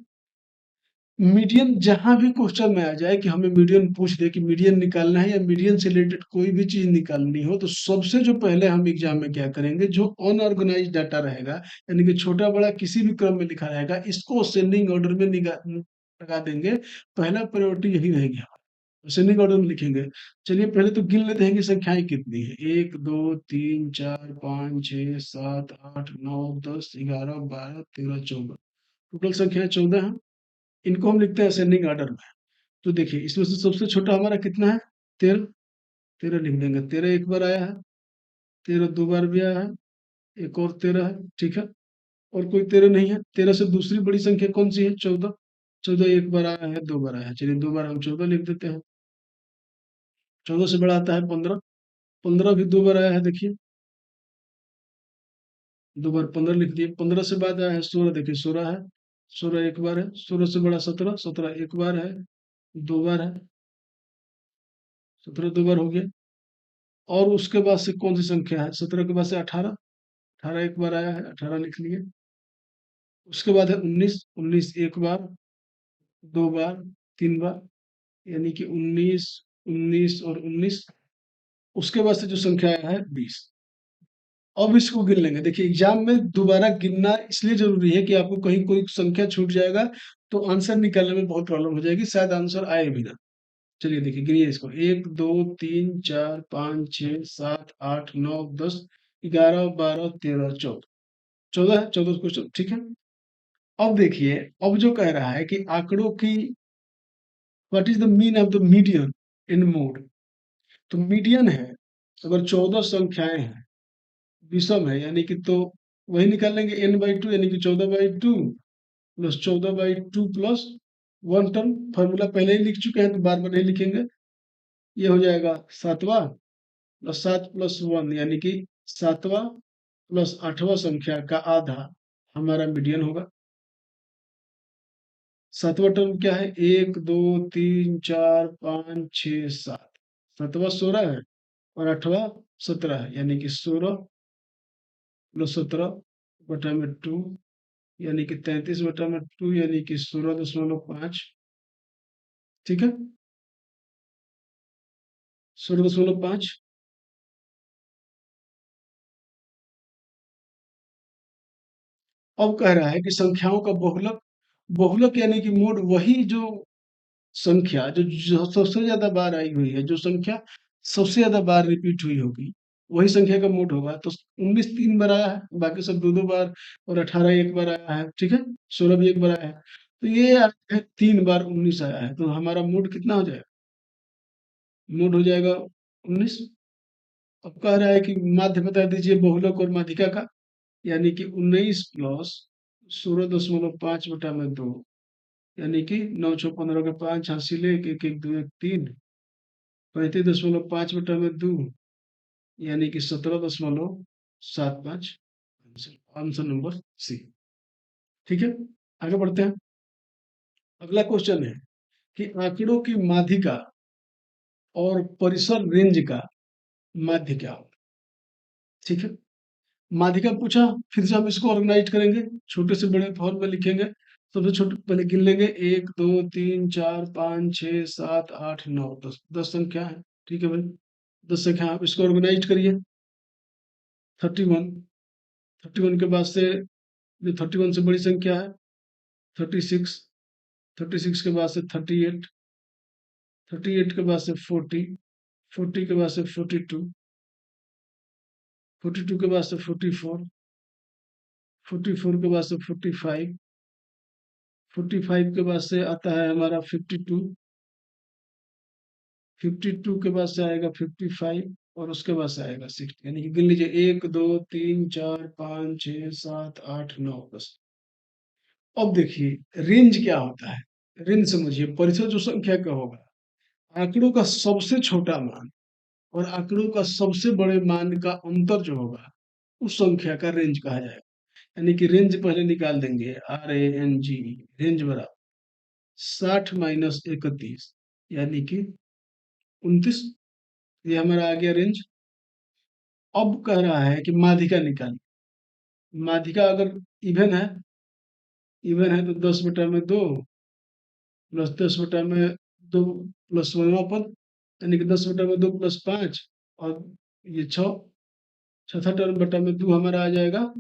मीडियन जहां भी क्वेश्चन में आ जाए कि हमें मीडियन पूछ दे कि मीडियन निकालना है या मीडियन से रिलेटेड कोई भी चीज निकालनी हो, तो सबसे जो पहले हम एग्जाम में क्या करेंगे, जो अनऑर्गेनाइज डाटा रहेगा यानी कि छोटा बड़ा किसी भी क्रम में लिखा रहेगा, इसको असेंडिंग ऑर्डर में लगा देंगे। पहला प्रायोरिटी यही रहेगी, असेंडिंग ऑर्डर में लिखेंगे। चलिए पहले तो गिन लेते हैं कि संख्याएं कितनी है, 1 2 3 4 5 6 7 8 9 10 11 12 13 14, टोटल संख्याएं 14 है। इनको हम लिखते हैं असेंडिंग ऑर्डर में। तो देखिए इसमें से सबसे छोटा हमारा कितना है, 13, 13 लिख देंगे। 13 एक बार आया है, 13 दो बार भी आया है, एक और 13 है, ठीक है। और कोई 13 नहीं है। 13 से दूसरी बड़ी संख्या कौन सी है, 14, 14 एक बार आया है, दो बार आया है, चलिए दो बार हम 14 लिख देते हैं। 14 से बड़ा आता है 15, 15 भी दो बार आया है, देखिए दो बार 15 लिख दिए। 15 से बाद आया है 16, देखिए 16 है, 16 एक बार है। 16 से बड़ा 17, 17 एक बार है, दो बार है, 17 दो बार हो गया। और उसके बाद से कौन सी संख्या है, 17 के बाद से 18, 18 एक बार आया है, 18 लिख लिए। उसके बाद है 19, 19 एक बार, दो बार, तीन बार, यानी कि 19, 19 और 19। उसके बाद से जो संख्या आया है 20। अब इसको गिन लेंगे। देखिए एग्जाम में दोबारा गिनना इसलिए जरूरी है कि आपको कहीं कोई संख्या छूट जाएगा तो आंसर निकालने में बहुत प्रॉब्लम हो जाएगी, शायद आंसर आए भी ना। चलिए देखिए गिनिए इसको, 1 2 3 4 5 6 7 8 9 10 11 12 13 14, 14 है, 14 क्वेश्चन ठीक है। अब देखिए, अब जो कह रहा है कि आंकड़ों की what is the mean of the median in mode. तो मीडियन है, अगर 14 संख्याएं हैं, विषम है यानी कि, तो वही निकाल लेंगे n/2 यानी कि 14/2 plus 14/2 plus one term. Formula पहले ही लिख चुके हैं तो बार बार नहीं लिखेंगे। ये हो जाएगा सातवां प्लस 7 प्लस 1 यानी कि सातवां प्लस आठवां संख्या का आधा हमारा मीडियन होगा। सातवां टर्म क्या है, 1 2 3 4 5 6 7। सातवां 16 है और आठवां 17 है यानी कि 16 प्लस 17/2 यानी कि 33/2 यानी कि 16.5। ठीक है, 16.5। अब कह रहा है कि संख्याओं का बहुलक, बहुलक यानी कि मोड, वही जो संख्या जो सबसे ज्यादा बार आई हुई है, जो संख्या सबसे ज्यादा बार रिपीट हुई होगी, वही संख्या का मोड होगा। तो 19 3 बार आया है, बाकी सब दो दो बार, और 18 एक बार आया है, ठीक है, 16 भी एक बार आया है। तो ये आया है 3 बार 19 आया है, तो हमारा मोड कितना हो जाएगा, मोड हो जाएगा 19। अब कह रहा है कि माध्य बता दीजिए बहुलक और माध्यिका का, यानी कि 19 प्लस 16.5/2 यानी कि 9 6 15 के 5 हासिल 1 1 1 2 1 3 35.5/2 यानी कि 17.75 आंसर। Answer number C. ठीक है, आगे बढ़ते हैं। अगला क्वेश्चन है कि आंकड़ों की माध्यिका और परिसर रेंज का माध्य क्या होगा। ठीक है, माध्यिका पूछा, फिर से हम इसको ऑर्गेनाइज करेंगे, छोटे से बड़े फॉर्म में लिखेंगे। सबसे छोटे पहले गिन लेंगे, 1 2 3 4 5 6 7 8 9 10, 10 संख्या है। ठीक है भाई, 10 संख्या, आप इसको ऑर्गेनाइज करिए। 31, 31 के बाद से जो 31 से बड़ी संख्या है 36, 36 के बाद से 38, 38 के बाद से 40, 40 के बाद से 42, 42 के बाद से 44, 44 के बाद से 45, 45 के बाद से आता है हमारा 52, 52 के बाद से आएगा 55 और उसके बाद से आएगा 60। यानी कि गिन लीजिए, 1 2 3 4 5 6 7 8 9 10। अब देखिए रेंज क्या होता है, रेंज समझिए, परिसर जो संख्या का होगा, आंकड़ों का सबसे छोटा मान और आंकड़ों का सबसे बड़े मान का अंतर जो होगा, उस संख्या का रेंज कहा जाएगा। यानी कि रेंज पहले निकाल देंगे, RANG, रेंज बराबर 60 - 31 यानी कि 29। ये हमारा आ गया रेंज। अब कह रहा है कि माध्यिका निकालिए। माध्यिका अगर इवन है, इवन है तो 10/2 प्लस 10/2 प्लस 1वां पद यानी कि 10/2 प्लस 5 और ये 6, चौथा टर्म बटा में 2 हमारा आ जाएगा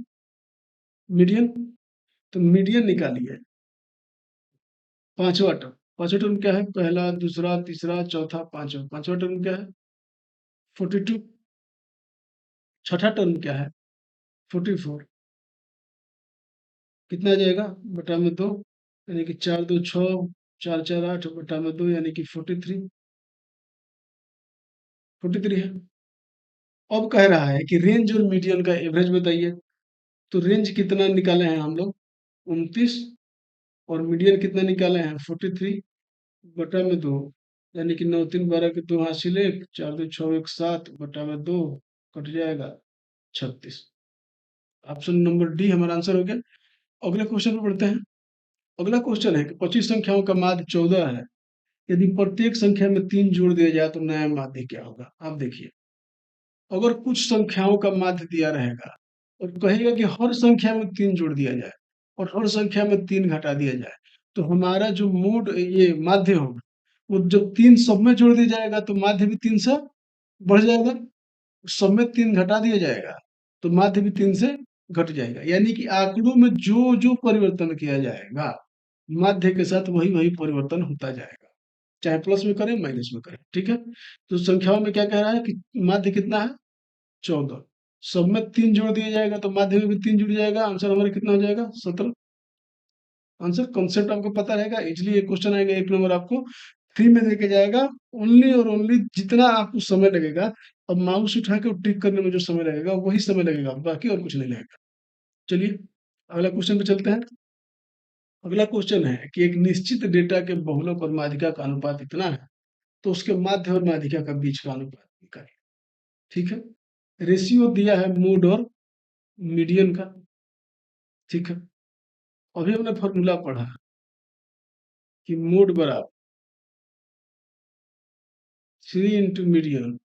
मीडियन। तो मीडियन निकालिए। पांचवा टर्म क्या है, पहला दूसरा तीसरा चौथा पांचवा, पांचवा टर्म क्या है 42। छठा टर्म क्या है 44, कितना आ जाएगा बटा में 2 यानी कि 4 2 6, 4 4 8 बटा में 2 यानी कि 43, 43 है। अब कह रहा है कि रेंज और मीडियन का एवरेज बताइए। तो रेंज कितना निकाले हैं हम लोग 29, और मीडियन कितना निकाले हैं 43 बटा में 2 यानी कि 9 3 12 के 2 हासिल 1, 4 2 6 1 7 बटा में 2 कट जाएगा 36। ऑप्शन नंबर डी हमारा आंसर हो गया। अगले क्वेश्चन पर बढ़ते हैं। अगला क्वेश्चन है कि 25 संख्याओं का माध्य 14 है, यदि प्रत्येक संख्या में 3 जोड़ दिया जाए तो नया माध्य क्या होगा। आप देखिए, अगर कुछ संख्याओं का माध्य दिया रहेगा और कहेगा कि हर संख्या में 3 जोड़ दिया जाए और हर संख्या में 3 घटा दिया जाए, तो हमारा जो मूड ये माध्य होगा, वो जब 3 सब में जोड़ दिया जाएगा तो माध्य भी 3 से बढ़ जाएगा, सब में 3 घटा दिया जाएगा तो माध्य भी 3 से घट जाएगा। यानी कि आंकड़ों में जो जो परिवर्तन किया जाएगा माध्य के साथ वही वही परिवर्तन होता जाएगा, चाहे प्लस में करें माइनस में करें। ठीक है, तो संख्याओं में क्या कह रहा है कि माध्य कितना है 14, सब में 3 जोड़ दिया जाएगा तो माध्य में भी 3 जुड़ जाएगा, आंसर हमारा कितना हो जाएगा 17। आंसर कॉन्सेप्ट आपको पता रहेगा, इजिली एक क्वेश्चन आएगा 1 नंबर आपको फ्री में देके जाएगा। ओनली और ओनली जितना आपको समय लगेगा, अब माउस उठा के टिक करने में जो समय लगेगा वही समय लगेगा, बाकी और कुछ नहीं लगेगा। चलिए अगला क्वेश्चन पे चलते हैं। अगला क्वेश्चन है कि एक निश्चित डेटा के बहुलक और माध्यिका का अनुपात इतना है, तो उसके माध्य और माध्यिका का बीच का अनुपात निकालिए। ठीक है, रेशियो दिया है मोड और मीडियन का। ठीक है, अभी हमने फॉर्मूला पढ़ा कि मोड बराबर 3 into median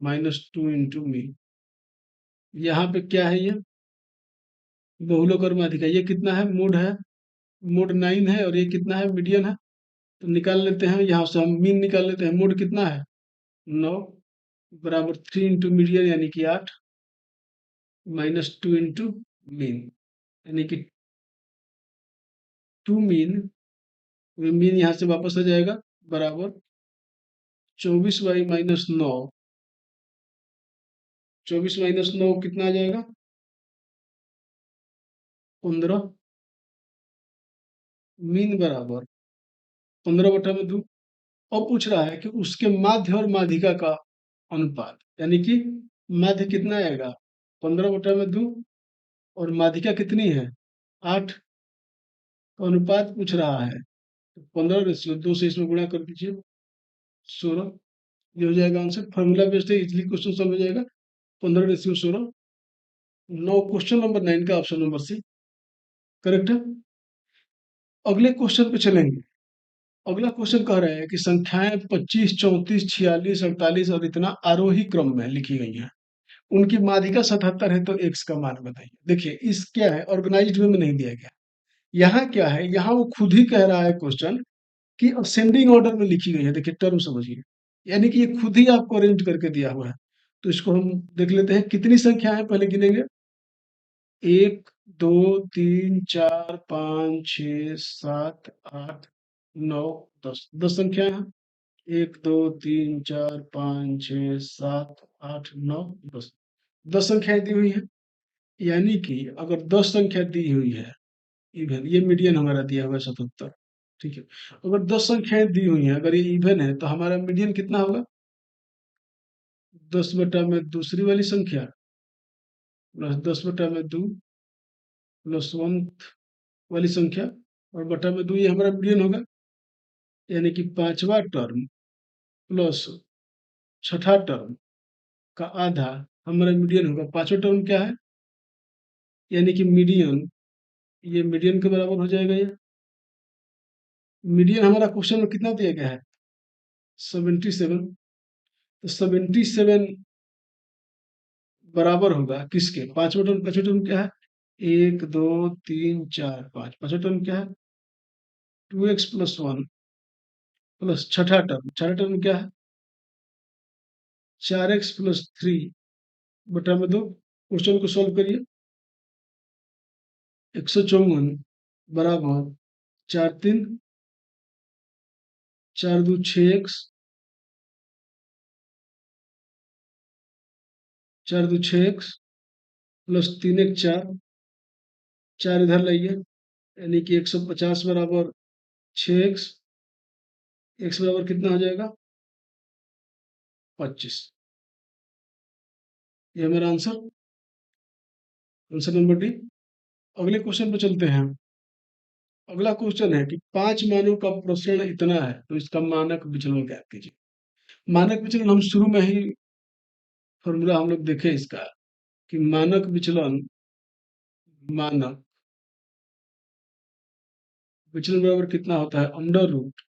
minus 2 into mean. यहाँ पे क्या है, ये बहुलक और माध्यिका, ये कितना है मोड है, मोड 9 है, और ये कितना है मीडियन है। तो निकाल लेते हैं, यहाँ से हम मीन निकाल लेते हैं। मोड कितना है 9 बराबर 3 इंटू मीडियन यानी कि 8 माइनस 2 इंटू मीन यानी कि 2 मीन, मीन यहाँ से वापस आ जाएगा बराबर 24/-9। 24 - 9 कितना आ जाएगा 15। मीन बराबर 15/2। अब पूछ रहा है कि उसके माध्य और माध्यिका का अनुपात, यानी कि माध्य कितना आएगा 15/2 और माध्यिका कितनी है 8। तो अनुपात पूछ रहा है, तो 15/2 से इसमें गुणा कर दीजिए 16। ये हो जाएगा आंसर। फॉर्मूला बेस्ड है, इजिली क्वेश्चन सॉल्व हो जाएगा। 15/16 9, क्वेश्चन नंबर 9 का ऑप्शन नंबर सी करेक्ट है। अगले क्वेश्चन पे चलेंगे। अगला क्वेश्चन कह रहे हैं कि संख्याएं 25, 34, 46, 48 और इतना आरोही क्रम में लिखी गई हैं, उनकी माध्यिका 77 है, तो एक्स का मान बताइए। देखिए इस क्या है, ऑर्गेनाइज्ड वे में नहीं दिया गया। यहाँ क्या है, यहाँ वो खुद ही कह रहा है क्वेश्चन कि असेंडिंग ऑर्डर में लिखी गई है। देखिए टर्म समझिए, यानी कि ये खुद ही आपको अरेंज करके दिया हुआ है। तो इसको हम देख लेते हैं, कितनी संख्या है पहले गिनेंगे। 1 2 3 4 5 6 7 8 9 10, 10 संख्याएं हैं। 1 2 3 4 5 6 7 8 9 10, 10 संख्याएं दी हुई है। यानी कि अगर 10 संख्या दी हुई है इवन, ये मीडियन हमारा दिया हुआ है 77। ठीक है, अगर 10 संख्याएं दी हुई हैं, अगर ये इवन है तो हमारा मीडियन कितना होगा 10 में दूसरी वाली संख्या प्लस 10/2 प्लस 1 वाली संख्या और बटा में 2, ये हमारा मीडियन होगा। यानी कि पांचवा टर्म प्लस छठा टर्म का आधा हमारा मीडियन होगा। पांचवा टर्म क्या है, यानी कि मीडियन, ये मीडियन के बराबर हो जाएगा। ये मीडियन हमारा क्वेश्चन में कितना दिया गया है 77। तो 77 बराबर होगा किसके, पांचवा टर्म। पांचवा टर्म क्या है 1 2 3 4 5, पांचवा टर्म क्या है 2x प्लस 1 प्लस छठा टर्म क्या है 4x प्लस 3 बटा में 2। क्वेश्चन को सॉल्व करिए। 154 बराबर 4 3 4 2 6x, 4 2 6x प्लस 3 1 4, 4 इधर लाइए, यानी कि 150 बराबर 6x, x बराबर कितना हो जाएगा 25। ये मेरा आंसर, आंसर नंबर डी। अगले क्वेश्चन पे चलते हैं। अगला क्वेश्चन है कि 5 मानों का प्रसरण इतना है, तो इसका मानक विचलन ज्ञात कीजिए। मानक विचलन हम शुरू में ही फॉर्मूला हम लोग देखे इसका, कि मानक विचलन, मानक विचलन बराबर कितना होता है अंडर रूट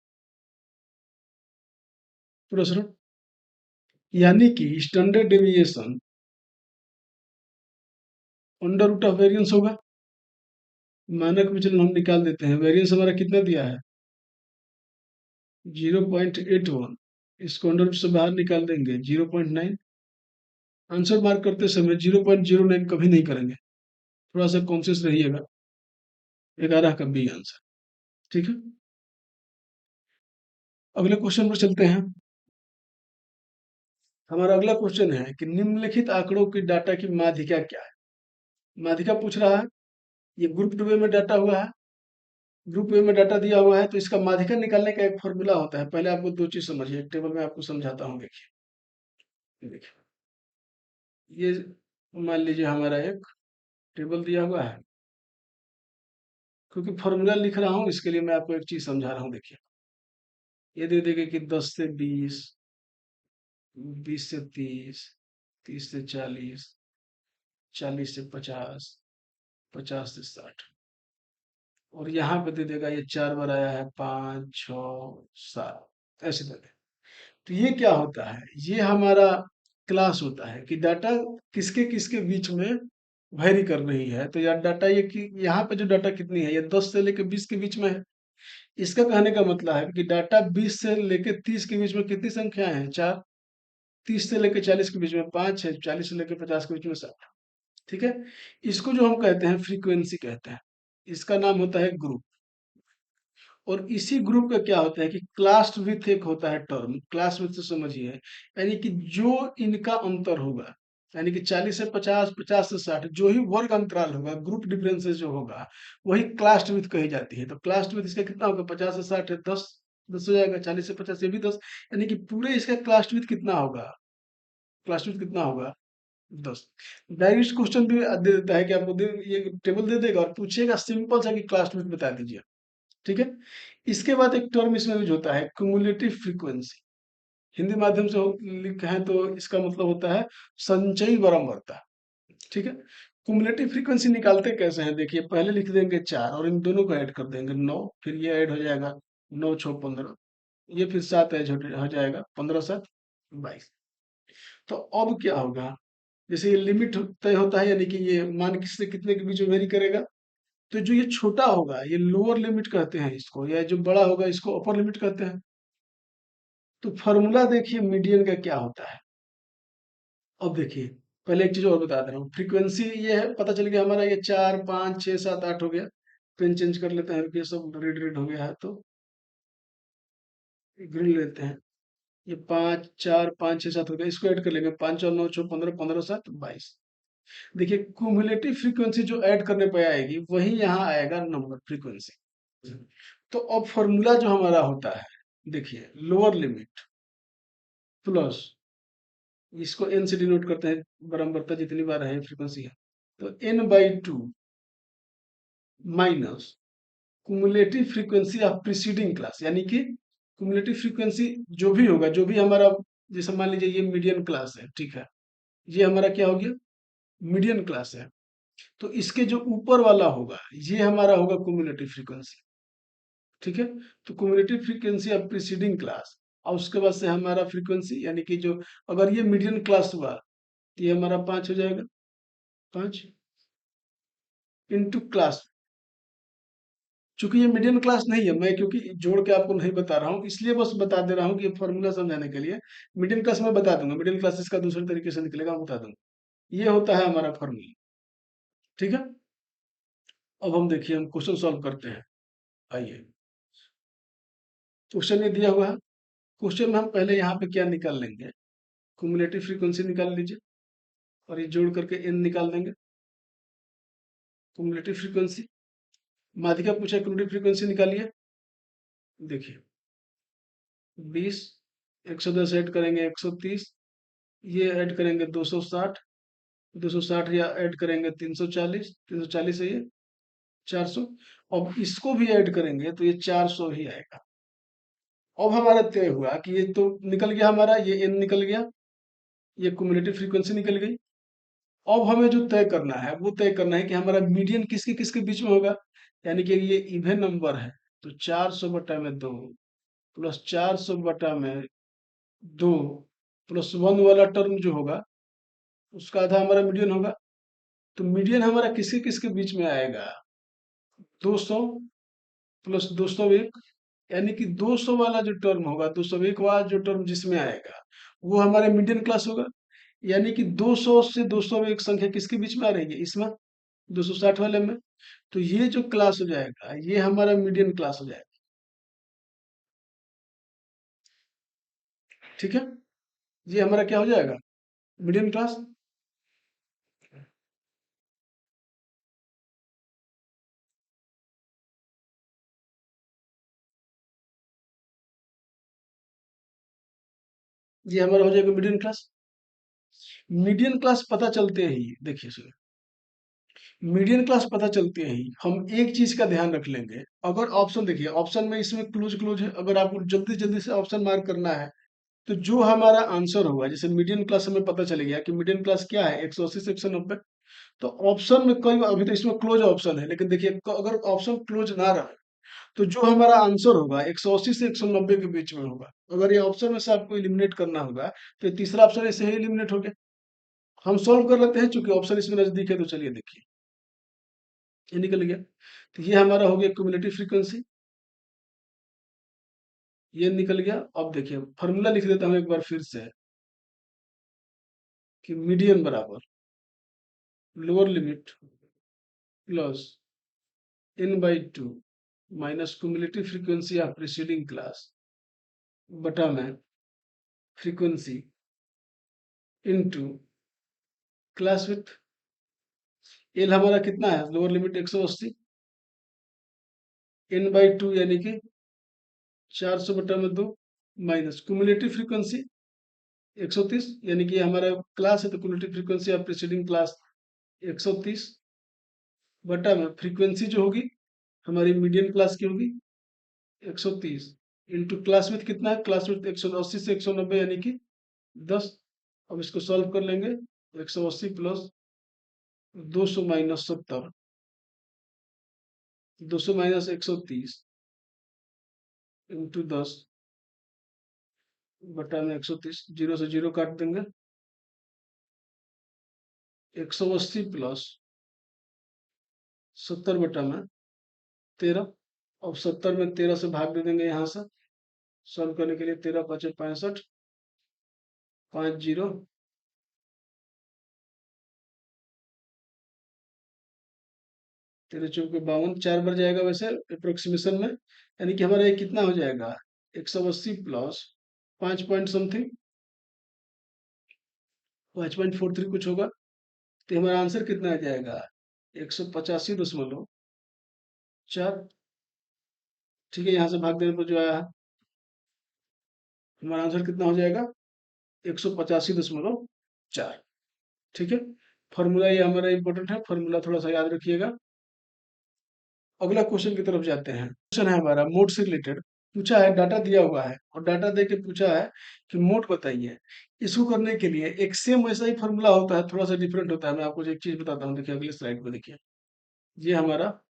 प्रसरण, यानी कि standard deviation under root of variance होगा। मानक विचलन हम निकाल देते हैं, वेरिएंस हमारा कितना दिया है 0.81, इसको अंडर रूट से बाहर निकाल देंगे 0.9, आंसर मार्क करते समय 0.09 कभी नहीं करेंगे, थोड़ा सा कॉन्शियस रहिएगा। 11 का बी आंसर। ठीक है, अगले क्वेश्चन पर चलते हैं। हमारा अगला क्वेश्चन है कि निम्नलिखित आंकड़ों की डाटा की माध्यिका क्या है। माध्यिका पूछ रहा है, ये ग्रुप टू में डाटा हुआ है, ग्रुप ए में डाटा दिया हुआ है, तो इसका माध्यिका निकालने का एक फॉर्मूला होता है। पहले आपको दो चीज समझिए, एक टेबल में आपको समझाता हूँ। देखिए देखिए, ये मान लीजिए हमारा एक टेबल दिया हुआ है, क्योंकि फॉर्मूला लिख रहा हूँ इसके लिए मैं आपको एक चीज समझा रहा हूँ। देखिए, ये दे देगा कि 10 से 20, 20 से 30, 30 से 40, 40 से 50, 50 से 60, और यहाँ पे दे देगा ये 4 बार आया है, 5, 6, 7, ऐसे दे देगा। तो ये क्या होता है, ये हमारा क्लास होता है कि डाटा किसके किसके बीच में वेरी कर रही है। तो यार डाटा ये कि यहाँ पे जो डाटा कितनी है, ये 10 से लेकर 20 के बीच में है। इसका कहने का मतलब है कि डाटा 20 से लेकर 30 के बीच में कितनी संख्याएं हैं, 4। 30 से लेकर 40 के बीच में 5 है, 40 से लेकर 50 के बीच में 7। ठीक है, इसको जो हम कहते हैं फ्रीक्वेंसी कहते हैं, इसका नाम होता है ग्रुप। और इसी ग्रुप का क्या होता है कि क्लास विथ एक होता है टर्म, क्लास विथ से समझिए, यानी कि जो इनका अंतर होगा, यानी कि 40 से 50, 50 से 60, जो ही वर्ग अंतराल होगा, ग्रुप डिफरेंसेस जो होगा, वही क्लास विथ कही जाती है। तो क्लास विथ इसका कितना होगा, 50 से 60 है, 10, 10 हो जाएगा, 40 से 50 ये भी 10, यानी कि पूरे इसका क्लास विथ कितना होगा, क्लास विथ कितना होगा, 10। डायरेक्ट क्वेश्चन भी दे देता है कि आपको ये टेबल दे देगा और पूछेगा सिंपल सा कि क्लास विथ बता दीजिए। ठीक है, इसके बाद एक टर्म इसमें यूज होता है क्यूमुलेटिव फ्रीक्वेंसी। हिंदी माध्यम से लिखे हैं तो इसका मतलब होता है संचयी बारंबारता। ठीक है, क्यूमुलेटिव फ्रीक्वेंसी निकालते कैसे हैं, देखिए पहले लिख देंगे 4 और इन दोनों को ऐड कर देंगे 9, फिर ये ऐड हो जाएगा 9 6 15, ये फिर 7 ऐड हो जाएगा 15 7 22। तो अब क्या होगा, जैसे ये लिमिट तय होता है, यानी कि ये मान किससे कितने के बीच में वेरी करेगा, तो जो ये छोटा होगा ये लोअर लिमिट कहते हैं इसको, या जो बड़ा होगा इसको अपर लिमिट कहते हैं। तो फॉर्मूला देखिए मीडियन का क्या होता है। अब देखिए, पहले एक चीज और बता दे रहा हूँ, फ्रीक्वेंसी ये है, पता चल गया हमारा, ये 4 5 6 7 8 हो गया। पेन चेंज कर लेते हैं, ये सब रेड रेड हो गया है तो ग्रीन लेते हैं। ये 5 4 5 6 7 हो गया, इसको ऐड कर लेंगे, 5 और 9 6 15, 15 7 22। देखिए क्यूमुलेटिव फ्रीक्वेंसी जो ऐड करने पे आएगी वही यहाँ आएगा नंबर फ्रीक्वेंसी। तो अब फॉर्मूला जो हमारा होता है, देखिए लोअर लिमिट प्लस, इसको एन से डिनोट करते हैं, बराबरता जितनी बार है फ्रीक्वेंसी है, तो n/2 minus cumulative frequency of preceding class, यानी कि कुमुलेटिव फ्रीक्वेंसी जो भी होगा, जो भी हमारा, जैसे मान लीजिए ये मीडियन क्लास है, ठीक है, ये हमारा क्या हो गया, मीडियन क्लास है। तो इसके जो ऊपर वाला होगा ये हमारा होगा कुमुलेटिव फ्रीक्वेंसी। ठीक है, तो cumulative frequency of preceding class, और उसके बाद से हमारा फ्रीक्वेंसी, यानी कि जो, अगर ये मीडियन क्लास हुआ तो ये हमारा 5 हो जाएगा, 5 इंटू क्लास। चूंकि ये मीडियम क्लास नहीं है, मैं क्योंकि जोड़ के आपको नहीं बता रहा हूँ, इसलिए बस बता दे रहा हूँ कि ये फॉर्मूला समझाने के लिए। मिडिल क्लास मैं बता दूंगा, मिडिल क्लास इसका दूसरे तरीके से निकलेगा, मैं बता दूंगा। ये होता है हमारा फॉर्मूला। ठीक है, अब हम देखिए, हम क्वेश्चन सॉल्व करते हैं। आइए, क्वेश्चन ये दिया हुआ है, क्वेश्चन में हम पहले यहाँ पे क्या निकाल लेंगे, क्यूमुलेटिव फ्रीक्वेंसी निकाल लीजिए, और ये जोड़ करके एन निकाल देंगे। क्यूमुलेटिव फ्रीक्वेंसी, माध्यिका पूछा क्यूमुलेटिव फ्रीक्वेंसी निकालिए। देखिए 20, 110 ऐड करेंगे 130, ये ऐड करेंगे 260, 260 या ऐड करेंगे 340, 340 है ये 400। अब इसको भी ऐड करेंगे तो ये 400 ही आएगा। अब हमारा तय हुआ कि ये तो निकल गया हमारा, ये एन निकल गया, ये क्यूमुलेटिव फ्रीक्वेंसी निकल गई। अब हमें जो तय करना है वो तय करना है कि हमारा मीडियन किसके किसके बीच में होगा, यानी कि ये इवन नंबर है, तो 400/2 प्लस 400/2 प्लस 1 वाला टर्म जो होगा उसका आधा हमारा मीडियन होगा। तो मीडियन हमारा किसके किसके बीच में आएगा, 200 प्लस 201, यानी कि 200 वाला जो टर्म होगा, 201 वाला जो टर्म जिसमें आएगा वो हमारे मीडियन क्लास होगा। यानी कि 200 से 200 में एक संख्या किसके बीच में आ रही है, इसमें 260 वाले में। तो ये जो क्लास हो जाएगा ये हमारा मीडियन क्लास हो जाएगा। ठीक है, ये हमारा क्या हो जाएगा, मीडियन क्लास। ये हमारा हो जाएगा मीडियन क्लास। मीडियन क्लास पता चलते ही देखिए सुनिए, मीडियन क्लास पता चलते ही हम एक चीज का ध्यान रख लेंगे। अगर ऑप्शन देखिए, ऑप्शन में इसमें क्लोज क्लोज है, अगर आपको जल्दी जल्दी से ऑप्शन मार्क करना है तो जो हमारा आंसर होगा, जैसे मीडियन क्लास हमें पता चल गया कि मीडियन क्लास क्या है, 180 से 190। तो ऑप्शन में कई, अभी तो इसमें क्लोज ऑप्शन है, लेकिन देखिए अगर ऑप्शन क्लोज ना रहे तो जो हमारा आंसर होगा 180 से 190 के बीच में होगा। अगर ये ऑप्शन में से आपको एलिमिनेट करना होगा तो ये तीसरा ऑप्शन ऐसे ही एलिमिनेट हो गया। हम सॉल्व कर लेते हैं, चूंकि ऑप्शन इसमें नजदीक है, तो चलिए देखिए ये निकल गया। तो ये हमारा हो गया क्यूमुलेटिव फ्रीक्वेंसी, ये निकल गया। अब देखिए फॉर्मूला लिख देता हूँ एक बार फिर से, कि मीडियन बराबर lower limit plus n/2 minus cumulative frequency of preceding class बटा में frequency into class with. L हमारा कितना है, लोअर लिमिट 180, n/2 यानी कि 400 बटा में 2 माइनस क्यूमुलेटिव फ्रीक्वेंसी 130, यानी कि हमारा क्लास है तो cumulative frequency of preceding class 130 बटा में फ्रीक्वेंसी जो होगी हमारी मीडियन क्लास की होगी 130 इंटू क्लास विथ कितना है, क्लास विथ 180 से 190 यानी कि 10। अब इसको सॉल्व कर लेंगे, 180 प्लस 200 माइनस 70, 200 माइनस 130 इंटू 10 बटा में 130, जीरो से जीरो काट देंगे, 180 प्लस 70 बटा में 13। अब 70 में 13 से भाग दे देंगे यहाँ से, सॉल्व करने के लिए 13 5 65, 50, 13 × 4 = 52, 4 बार जाएगा वैसे अप्रोक्सीमेशन में, यानी कि हमारा ये कितना हो जाएगा, 180 प्लस 5 पॉइंट समथिंग, 5.43 कुछ होगा। तो हमारा आंसर कितना आ जाएगा, 185.4। ठीक है, यहाँ से भाग देने पर जो आया है हमारा आंसर कितना हो जाएगा, 185.4। ठीक है, फॉर्मूला ये हमारा इंपॉर्टेंट है, फॉर्मूला थोड़ा सा याद रखिएगा। अगला क्वेश्चन की तरफ जाते हैं। क्वेश्चन है हमारा मोड से रिलेटेड, पूछा है, डाटा दिया हुआ है और डाटा दे के पूछा है कि मोड बताइए। इसको करने के लिए एक सेम वैसा ही फॉर्मूला होता है, थोड़ा सा डिफरेंट होता है। मैं आपको एक चीज बताता हूँ, देखिए अगले स्लाइड पे देखिए। ये हमारा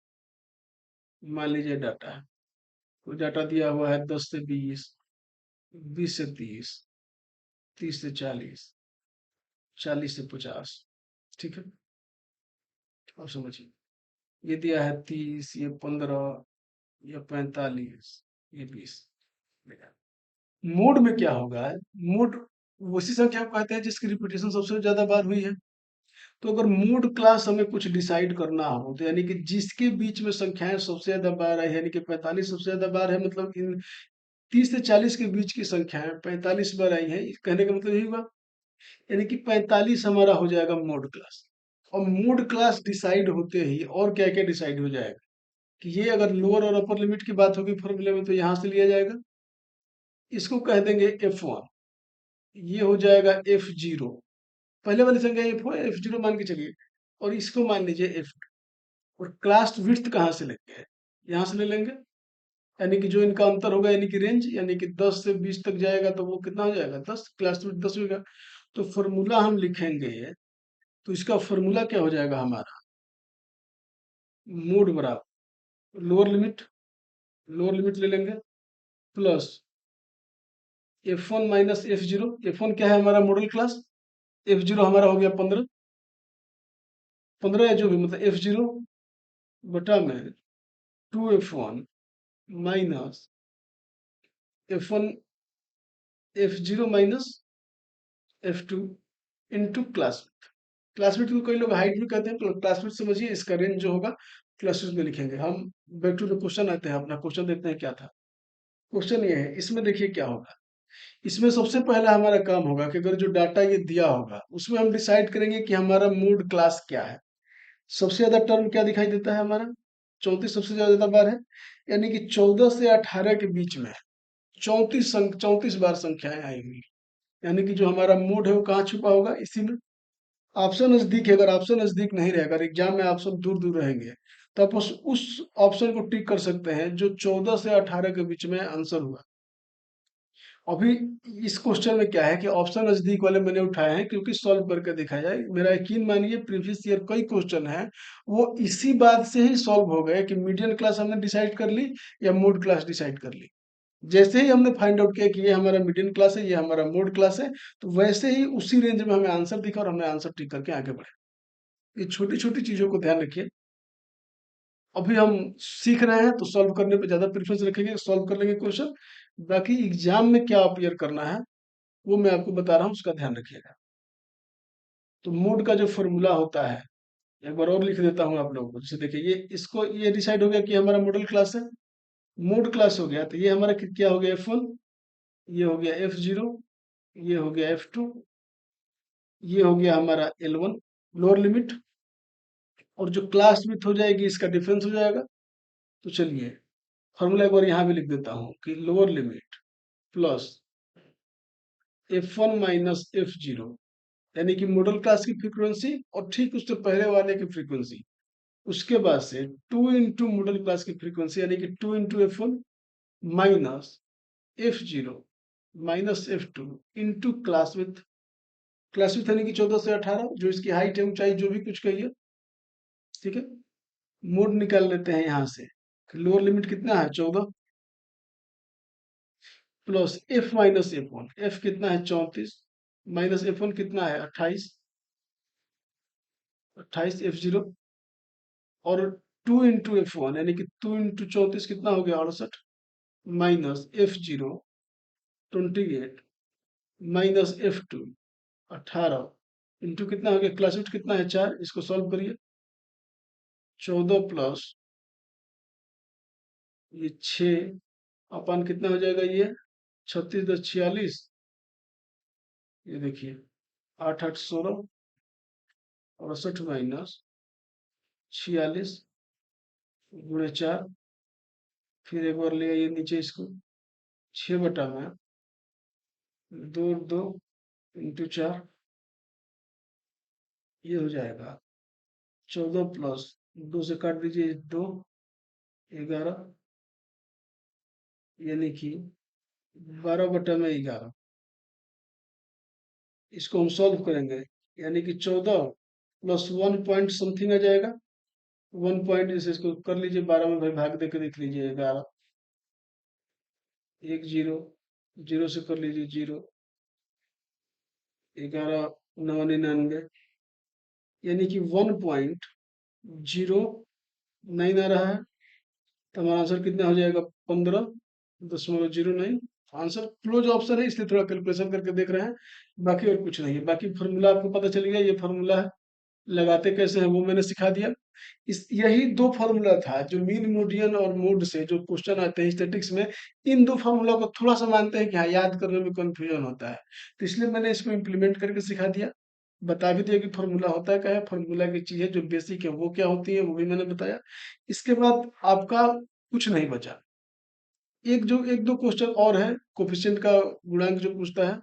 मान लीजिए डाटा है, तो डाटा दिया हुआ है 10 से 20, 20 से 30, 30 से 40, 40 से 50। ठीक है, अब समझिए, ये दिया है 30, ये 15, ये 45, ये 20। मोड में क्या होगा, मोड उसी संख्या को कहते हैं जिसकी रिपीटेशन सबसे ज्यादा बार हुई है। तो अगर मोड क्लास हमें कुछ डिसाइड करना हो, तो यानी कि जिसके बीच में संख्याएं सबसे ज्यादा बार आई, यानी कि 45 सबसे ज्यादा बार है, मतलब इन 30 से 40 के बीच की संख्याएं 45 बार आई है, कहने का मतलब यही हुआ। यानी कि 45 हमारा हो जाएगा मोड क्लास। और मोड क्लास डिसाइड होते ही और क्या क्या डिसाइड हो जाएगा, कि ये अगर लोअर और अपर लिमिट की बात होगी फॉर्मूले में तो यहां से लिया जाएगा, इसको कह देंगे F1, ये हो जाएगा F0, पहले वाली संख्या F1 F0 मान के चलिए, और इसको मान लीजिए F2। और क्लास विड्थ कहाँ से लेंगे, यहाँ से ले लेंगे, यानी कि जो इनका अंतर होगा, यानी कि रेंज, यानी कि 10 से 20 तक जाएगा तो वो कितना हो जाएगा, 10, क्लास विड्थ 10 होगा। तो फॉर्मूला हम लिखेंगे, तो इसका फॉर्मूला क्या हो जाएगा हमारा, मोड बराबर लोअर लिमिट ले लेंगे plus F1 minus F0। F1 क्या है हमारा मॉडल क्लास, F0 हमारा हो गया 15, 15 या जो भी, मतलब F0 बटा में 2F1 minus F1, F0 minus F2, into class width. Class width को कई लोग हाइट भी कहते हैं, तो क्लास विड्थ समझिए, इसका रेंज जो होगा क्लास विड्थ में लिखेंगे हम। बैक टू द क्वेश्चन आते हैं, अपना क्वेश्चन देखते हैं क्या था। क्वेश्चन ये है, इसमें देखिए क्या होगा। इसमें सबसे पहला हमारा काम होगा कि अगर जो डाटा ये दिया होगा उसमें हम डिसाइड करेंगे कि हमारा मोड क्लास क्या है। सबसे ज्यादा टर्म क्या दिखाई देता है हमारा, 34 सबसे ज्यादा बार है, यानी कि 14 से 18 के बीच में 34 बार संख्याएं आई हुई। यानी कि जो हमारा मोड है वो कहाँ छुपा होगा, इसी में। ऑप्शन नजदीक है, अगर ऑप्शन नजदीक नहीं रहेगा, अगर एग्जाम में ऑप्शन दूर दूर रहेंगे, तो आप उस ऑप्शन को टिक कर सकते हैं जो 14 से 18 के बीच में आंसर हुआ। अभी इस क्वेश्चन में क्या है कि ऑप्शन नजदीक वाले मैंने उठाए हैं क्योंकि सॉल्व करके देखा जाए। मेरा यकीन मानिए प्रीवियस ईयर कई क्वेश्चन हैं वो इसी बात से ही सॉल्व हो गए कि मीडियन क्लास हमने डिसाइड कर ली या मोड क्लास डिसाइड कर ली। जैसे ही हमने फाइंड आउट किया कि ये हमारा मीडियन क्लास है, ये हमारा मोड क्लास है, तो वैसे ही उसी रेंज में हमें आंसर दिखा और हमने आंसर टिक करके आगे बढ़े। ये छोटी छोटी चीजों को ध्यान रखिए। अभी हम सीख रहे हैं तो सॉल्व करने पे ज्यादा प्रेफरेंस रखेंगे, सॉल्व कर लेंगे क्वेश्चन। बाकी एग्जाम में क्या अपियर करना है वो मैं आपको बता रहा हूँ, उसका ध्यान रखिएगा। तो मोड का जो फॉर्मूला होता है, एक बार और लिख देता हूँ आप लोगों को। जैसे देखिए, ये इसको ये डिसाइड हो गया कि हमारा मॉडल क्लास है, मोड क्लास हो गया, तो ये हमारा क्या हो गया, F1, ये हो गया F0, ये हो गया F2, ये हो गया हमारा L1 लोअर लिमिट, और जो क्लास विथ हो जाएगी इसका डिफरेंस हो जाएगा। तो चलिए फॉर्मूला एक बार यहाँ भी लिख देता हूँ कि lower limit plus F1 minus F0, यानी कि मॉडल क्लास की फ्रीक्वेंसी और ठीक उससे पहले वाले की फ्रीक्वेंसी। उसके बाद से 2 इंटू मॉडल क्लास की फ्रीक्वेंसी, यानी कि 2 into F1 minus F0 minus F2 into class with. Class with यानी कि 14 से 18, जो इसकी हाइट है, ऊंचाई, जो भी कुछ कहिए, ठीक है। मोड निकाल लेते हैं यहाँ से। लोअर लिमिट कितना है, 14, plus F minus F1, F कितना है 34, माइनस F1 कितना है 28, 28 F0, और 2 इंटू F1 यानी कि 2 इंटू 34 कितना हो गया 68, minus F0 28, minus F2 18, into कितना हो गया, क्लास रूट कितना है 4, इसको सॉल्व करिए। 14 प्लस ये 6 अपन कितना हो जाएगा, ये 36 10 46, ये देखिए 8 8 16, 68 माइनस 46 गुणे 4। फिर एक बार ले आइए नीचे इसको, 6 बटा में 2 2 इंटू 4, ये हो जाएगा 14 प्लस 2 से काट दीजिए 2, 11, यानी कि 12 बटा में 11। इसको हम सॉल्व करेंगे, यानी कि 14 प्लस 1 पॉइंट समथिंग आ जाएगा। 1 पॉइंट जैसे इसको कर लीजिए, 12 में भाई भाग देकर देख लीजिए, 11, 1 0, 0 से कर लीजिए 0, 11 9 99, यानी कि 1.09 आ रहा है। तो हमारा आंसर कितना हो जाएगा, 15.09। आंसर क्लोज ऑप्शन है, इसलिए थोड़ा कैलकुलेशन करके देख रहे हैं, बाकी और कुछ नहीं है। बाकी फॉर्मूला आपको पता चल गया, ये फॉर्मूला है, लगाते कैसे हैं वो मैंने सिखा दिया। इस यही दो फॉर्मूला था जो मीन मीडियन और मोड से जो क्वेश्चन आते हैं स्टैटिक्स में, इन दो फॉर्मूला को थोड़ा सा मानते हैं कि हाँ याद करने में कंफ्यूजन होता है, तो इसलिए मैंने इसको इम्प्लीमेंट करके सिखा दिया। बता भी दिया कि फॉर्मूला होता है क्या है, फॉर्मूला की चीजें जो बेसिक है वो क्या होती है वो भी मैंने बताया। इसके बाद आपका कुछ नहीं बचा। एक दो क्वेश्चन और है, कोफिशिएंट का गुणांक जो पूछता है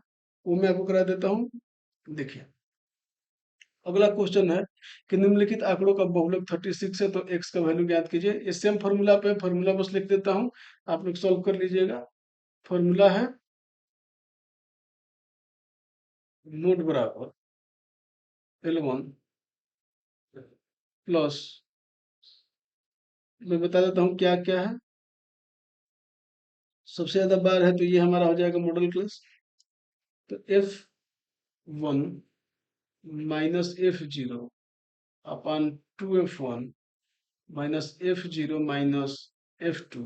वो मैं आपको करा देता हूँ। देखिए अगला क्वेश्चन है कि निम्नलिखित आंकड़ों का बहुलक 36 है, तो x का वैल्यू ज्ञात कीजिए। इस सेम फॉर्मूला पे फॉर्मूला बस लिख देता हूँ, आप लोग सॉल्व कर लीजिएगा। फॉर्मूला है नोट बराबर L1 प्लस, मैं बता देता हूँ क्या क्या है। सबसे ज्यादा बार है तो ये हमारा हो जाएगा मॉडल क्लास, तो F1 minus F0 upon 2F1 minus F0 minus F2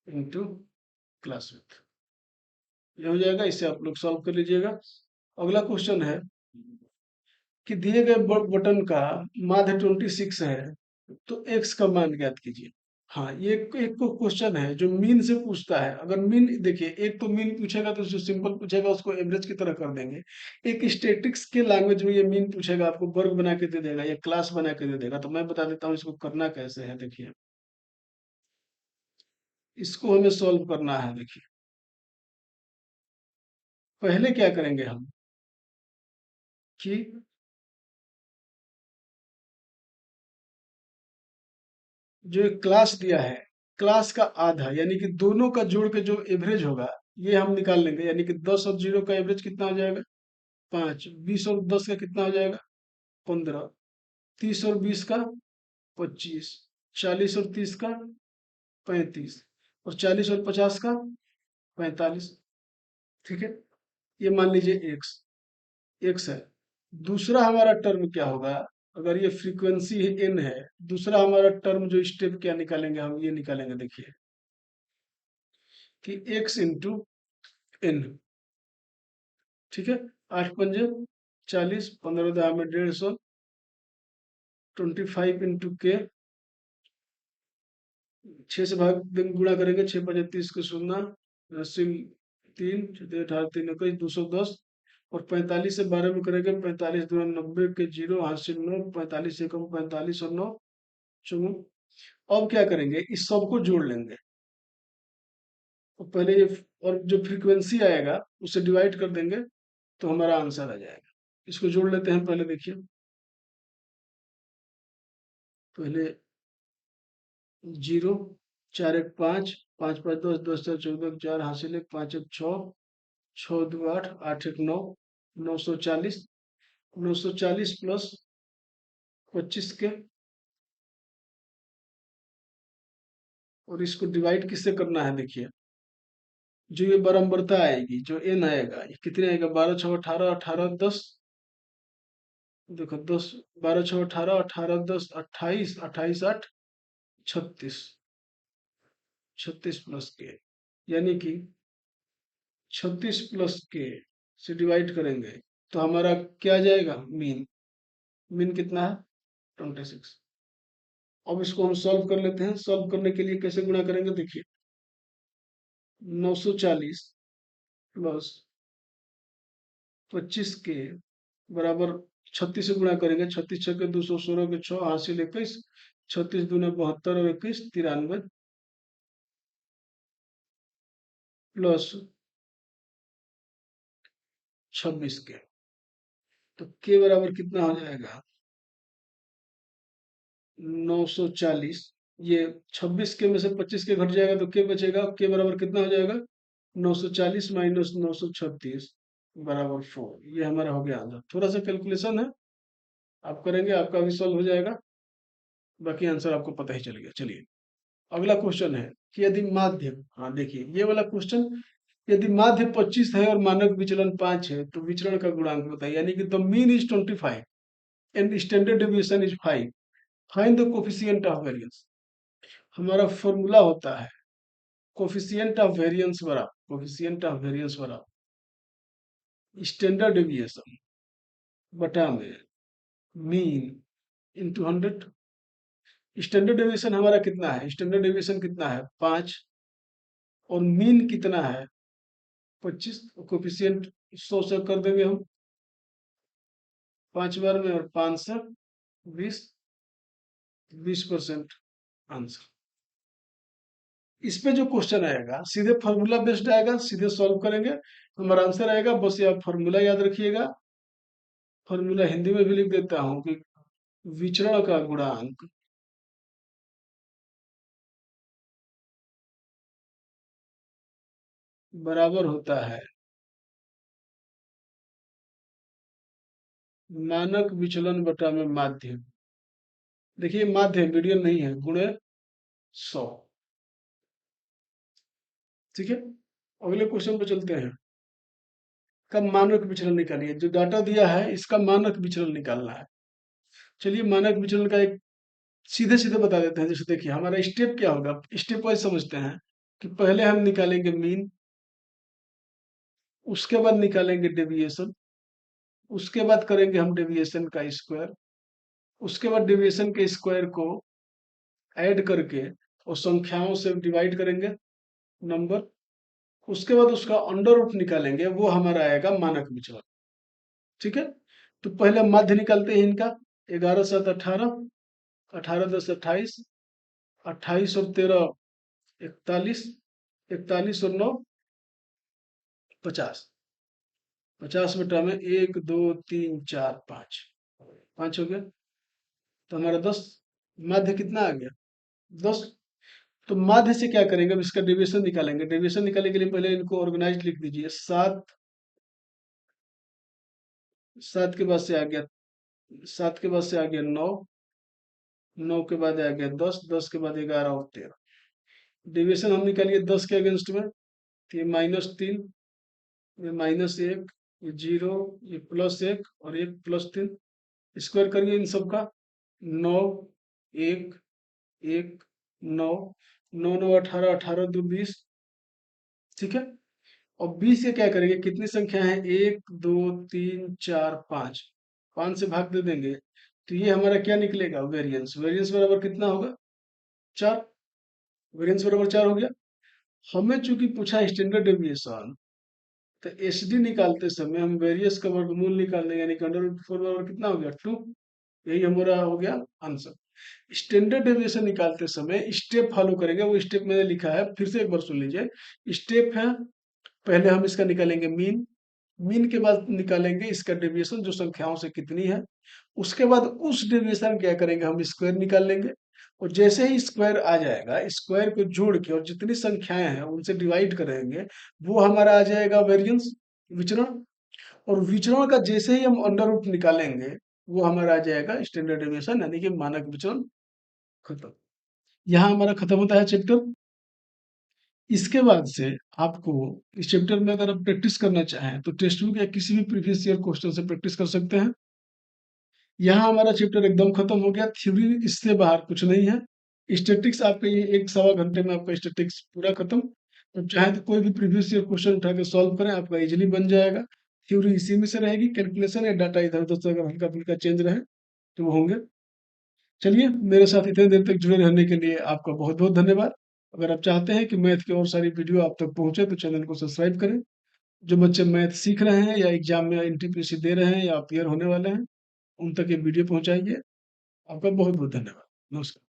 into class with, ये हो जाएगा। इसे आप लोग सॉल्व कर लीजिएगा। अगला क्वेश्चन है कि दिए गए बटन का माध्य 26 है, तो एक्स का मान ज्ञात कीजिए। हाँ, ये एक को क्वेश्चन है जो मीन से पूछता है। अगर मीन देखिए, एक तो मीन पूछेगा तो जो सिंपल पूछेगा उसको एवरेज की तरह कर देंगे। एक स्टैटिक्स के लैंग्वेज में ये मीन पूछेगा, आपको वर्ग बना के दे देगा या क्लास बना के दे देगा। तो मैं बता देता हूँ इसको करना कैसे है। देखिए, इसको हमें सॉल्व करना है। देखिए, पहले क्या करेंगे हम कि जो एक क्लास दिया है, क्लास का आधा यानी कि दोनों का जोड़ के जो एवरेज होगा, ये हम निकाल लेंगे। यानी कि 10 और 0 का एवरेज कितना हो जाएगा? 5। 20 और 10 का कितना हो जाएगा? 15। 30 और 20 का 25। 40 और 30 का 35। और 40 और 50 का 45। ठीक है, ये मान लीजिए एक्स एक्स है। दूसरा हमारा टर्म क्या होगा? अगर ये फ्रीक्वेंसी एन है, दूसरा हमारा टर्म जो स्टेप क्या निकालेंगे हम? ये निकालेंगे। देखिए कि एक्स इंटू एन। ठीक है, 8 पंजे 40, 15 में 150, 25 इंटू के। 6 से गुणा करेंगे, 6 5 30 को 0, 80 3, 18 3 21, 210। और 45 से 12 में करेंगे, 45 2 90 के 0, हासिल 9, 45 एकम 45 और 9 54। अब क्या करेंगे? इस सब को जोड़ लेंगे। तो पहले ये और जो फ्रीक्वेंसी आएगा उसे डिवाइड कर देंगे, तो हमारा आंसर आ जाएगा। इसको जोड़ लेते हैं पहले। देखिए, पहले 0, 4 1 5, 5 5 10, 10 4 14, 4 हासिल 1, 5 1 6, 6 2 8, 8 1 9, 940। 940 प्लस 25 के, और इसको डिवाइड किससे करना है? देखिए, जो ये बराबरता आएगी, जो एन आएगा, ये कितने आएगा? 12 6 18, 18 10। देखो 10, 12 6 18, 18 10 28, 28 8 36। 36 प्लस के, यानी कि 36 प्लस के से डिवाइड करेंगे तो हमारा क्या आ जाएगा? मीन। मीन कितना है? 26। अब इसको हम सॉल्व कर लेते हैं। सॉल्व करने के लिए कैसे गुणा करेंगे? देखिए, 940 प्लस 25 के बराबर 36 से गुणा करेंगे। 36 6 के 216 के 6, हासिल 21। 36 दूने 72 और 21 93 प्लस 26 के, तो के बराबर कितना हो जाएगा? 940। ये 26 के में से 25 के घट जाएगा तो के बचेगा। के बराबर कितना हो जाएगा? 940 माइनस 936 बराबर 4। ये हमारा हो गया आंसर। थोड़ा सा कैलकुलेशन है, आप करेंगे, आपका भी सॉल्व हो जाएगा। बाकी आंसर आपको पता ही चल गया। चलिए, अगला क्वेश्चन है कि यदि माध्य, हाँ देखिए ये वाला क्वेश्चन, यदि माध्य 25 है और मानक विचलन 5 है, तो विचरण का गुणांक बताइए। यानी कि the mean is 25 and standard deviation is 5, find the coefficient of variance. हमारा फॉर्मूला होता है कोफिशिएंट ऑफ वेरिएंस बराबर स्टैंडर्ड डेविएशन बटा में मीन इंटू 100। स्टैंडर्ड डेविएशन हमारा कितना है? स्टैंडर्ड डेविएशन कितना है? 5। और मीन कितना है? 25। कोफिशिएंट 100 से कर देंगे हम 5 बार में, और 5 से 20, 20% आंसर। इस पे जो क्वेश्चन आएगा सीधे फॉर्मूला बेस्ड आएगा, सीधे सॉल्व करेंगे, हमारा आंसर आएगा। बस ये आप फॉर्मूला याद रखिएगा। फॉर्मूला हिंदी में भी लिख देता हूँ कि विचरण का गुणांक बराबर होता है मानक विचलन बटा में माध्य। देखिए, माध्य मीडियन नहीं है, गुणे 100। ठीक है, अगले क्वेश्चन पे चलते हैं। का मानक विचलन निकालिए। जो डाटा दिया है इसका मानक विचलन निकालना है। चलिए, मानक विचलन का एक सीधे सीधे बता देते हैं। जैसे देखिए, हमारा स्टेप क्या होगा, स्टेप वाइज समझते हैं। कि पहले हम निकालेंगे मीन, उसके बाद निकालेंगे डेविएशन, उसके बाद करेंगे हम डेविएशन का स्क्वायर, उसके बाद डेविएशन के स्क्वायर को ऐड करके और संख्याओं से डिवाइड करेंगे नंबर, उसके बाद उसका अंडर रूट निकालेंगे, वो हमारा आएगा मानक विचलन। ठीक है, तो पहले माध्य निकालते हैं इनका। 11 7 18, 18 10 28, 28 और 13 41, 41 और 9 50, 50 बटा में 1 2 3 4 5, 5 हो गया, तो हमारा 10। माध्य कितना आ गया? 10। तो माध्य से क्या करेंगे, अब इसका डेविएशन निकालेंगे। डेविएशन निकालने के लिए पहले इनको ऑर्गेनाइज लिख दीजिए। 7, 7 के बाद से आ गया, 7 के बाद से आ गया 9, 9 के बाद आ गया 10, 10 के बाद 11 और 13। डेविएशन हम निकालिए 10 के अगेंस्ट में, तो ये -3, ये -1, ये 0, ये +1 और 1 +3। स्क्वायर करिए इन सब का। 9 1 1 9, 9 9 18, 18 2 20। ठीक है, और 20 से क्या करेंगे, कितनी संख्या है, 1 2 3 4 5, 5 से भाग दे देंगे, तो ये हमारा क्या निकलेगा, वेरिएंस। वेरिएंस बराबर कितना होगा, 4। वेरिएंस बराबर 4 हो गया। हमें चूंकि पूछा स्टैंडर्ड डेविएशन, तो एसडी निकालते समय हम वेरियस का वर्गमूल निकाल देंगे, यानी कि अंडर रूट 4 बराबर कितना हो गया, 2। यही हमारा हो गया आंसर। स्टैंडर्ड डेविएशन निकालते समय स्टेप फॉलो करेंगे, वो स्टेप मैंने लिखा है, फिर से एक बार सुन लीजिए। स्टेप है, पहले हम इसका निकालेंगे मीन, मीन के बाद निकालेंगे इसका डेविएशन जो संख्याओं से कितनी है, उसके बाद उस डेविएशन क्या करेंगे, हम स्क्वायर निकाल लेंगे, और जैसे ही स्क्वायर आ जाएगा, स्क्वायर को जोड़ के और जितनी संख्याएं हैं उनसे डिवाइड करेंगे, वो हमारा आ जाएगा वेरिएंस, विचरण। और विचरण का जैसे ही हम अंडर रूट निकालेंगे, वो हमारा आ जाएगा स्टैंडर्ड डेविएशन, यानी कि मानक विचरण। खत्म। यहाँ हमारा खत्म होता है चैप्टर। इसके बाद से आपको इस चैप्टर में अगर आप प्रैक्टिस करना चाहें तो टेक्स्ट बुक या किसी भी प्रीवियस ईयर क्वेश्चन से प्रैक्टिस कर सकते हैं। यहाँ हमारा चैप्टर एकदम खत्म हो गया। थ्योरी इससे बाहर कुछ नहीं है। स्टैटिक्स आपका ये 1 सवा घंटे में आपका स्टैटिक्स पूरा खत्म। तो चाहे तो कोई भी प्रीवियस ईयर क्वेश्चन उठा के सॉल्व करें, आपका इजीली बन जाएगा। थ्योरी इसी में से रहेगी, कैलकुलेशन या डाटा इधर उधर से अगर हल्का फुल्का चेंज रहे तो वो होंगे। चलिए, मेरे साथ इतने देर तक जुड़े रहने के लिए आपका बहुत बहुत धन्यवाद। अगर आप चाहते हैं कि मैथ की और सारी वीडियो आप तक पहुंचे तो चैनल को सब्सक्राइब करें। जो बच्चे मैथ सीख रहे हैं या एग्जाम में एनटीपीसी दे रहे हैं या अपियर होने वाले हैं, उन तक ये वीडियो पहुंचाइए। आपका बहुत बहुत धन्यवाद। नमस्कार।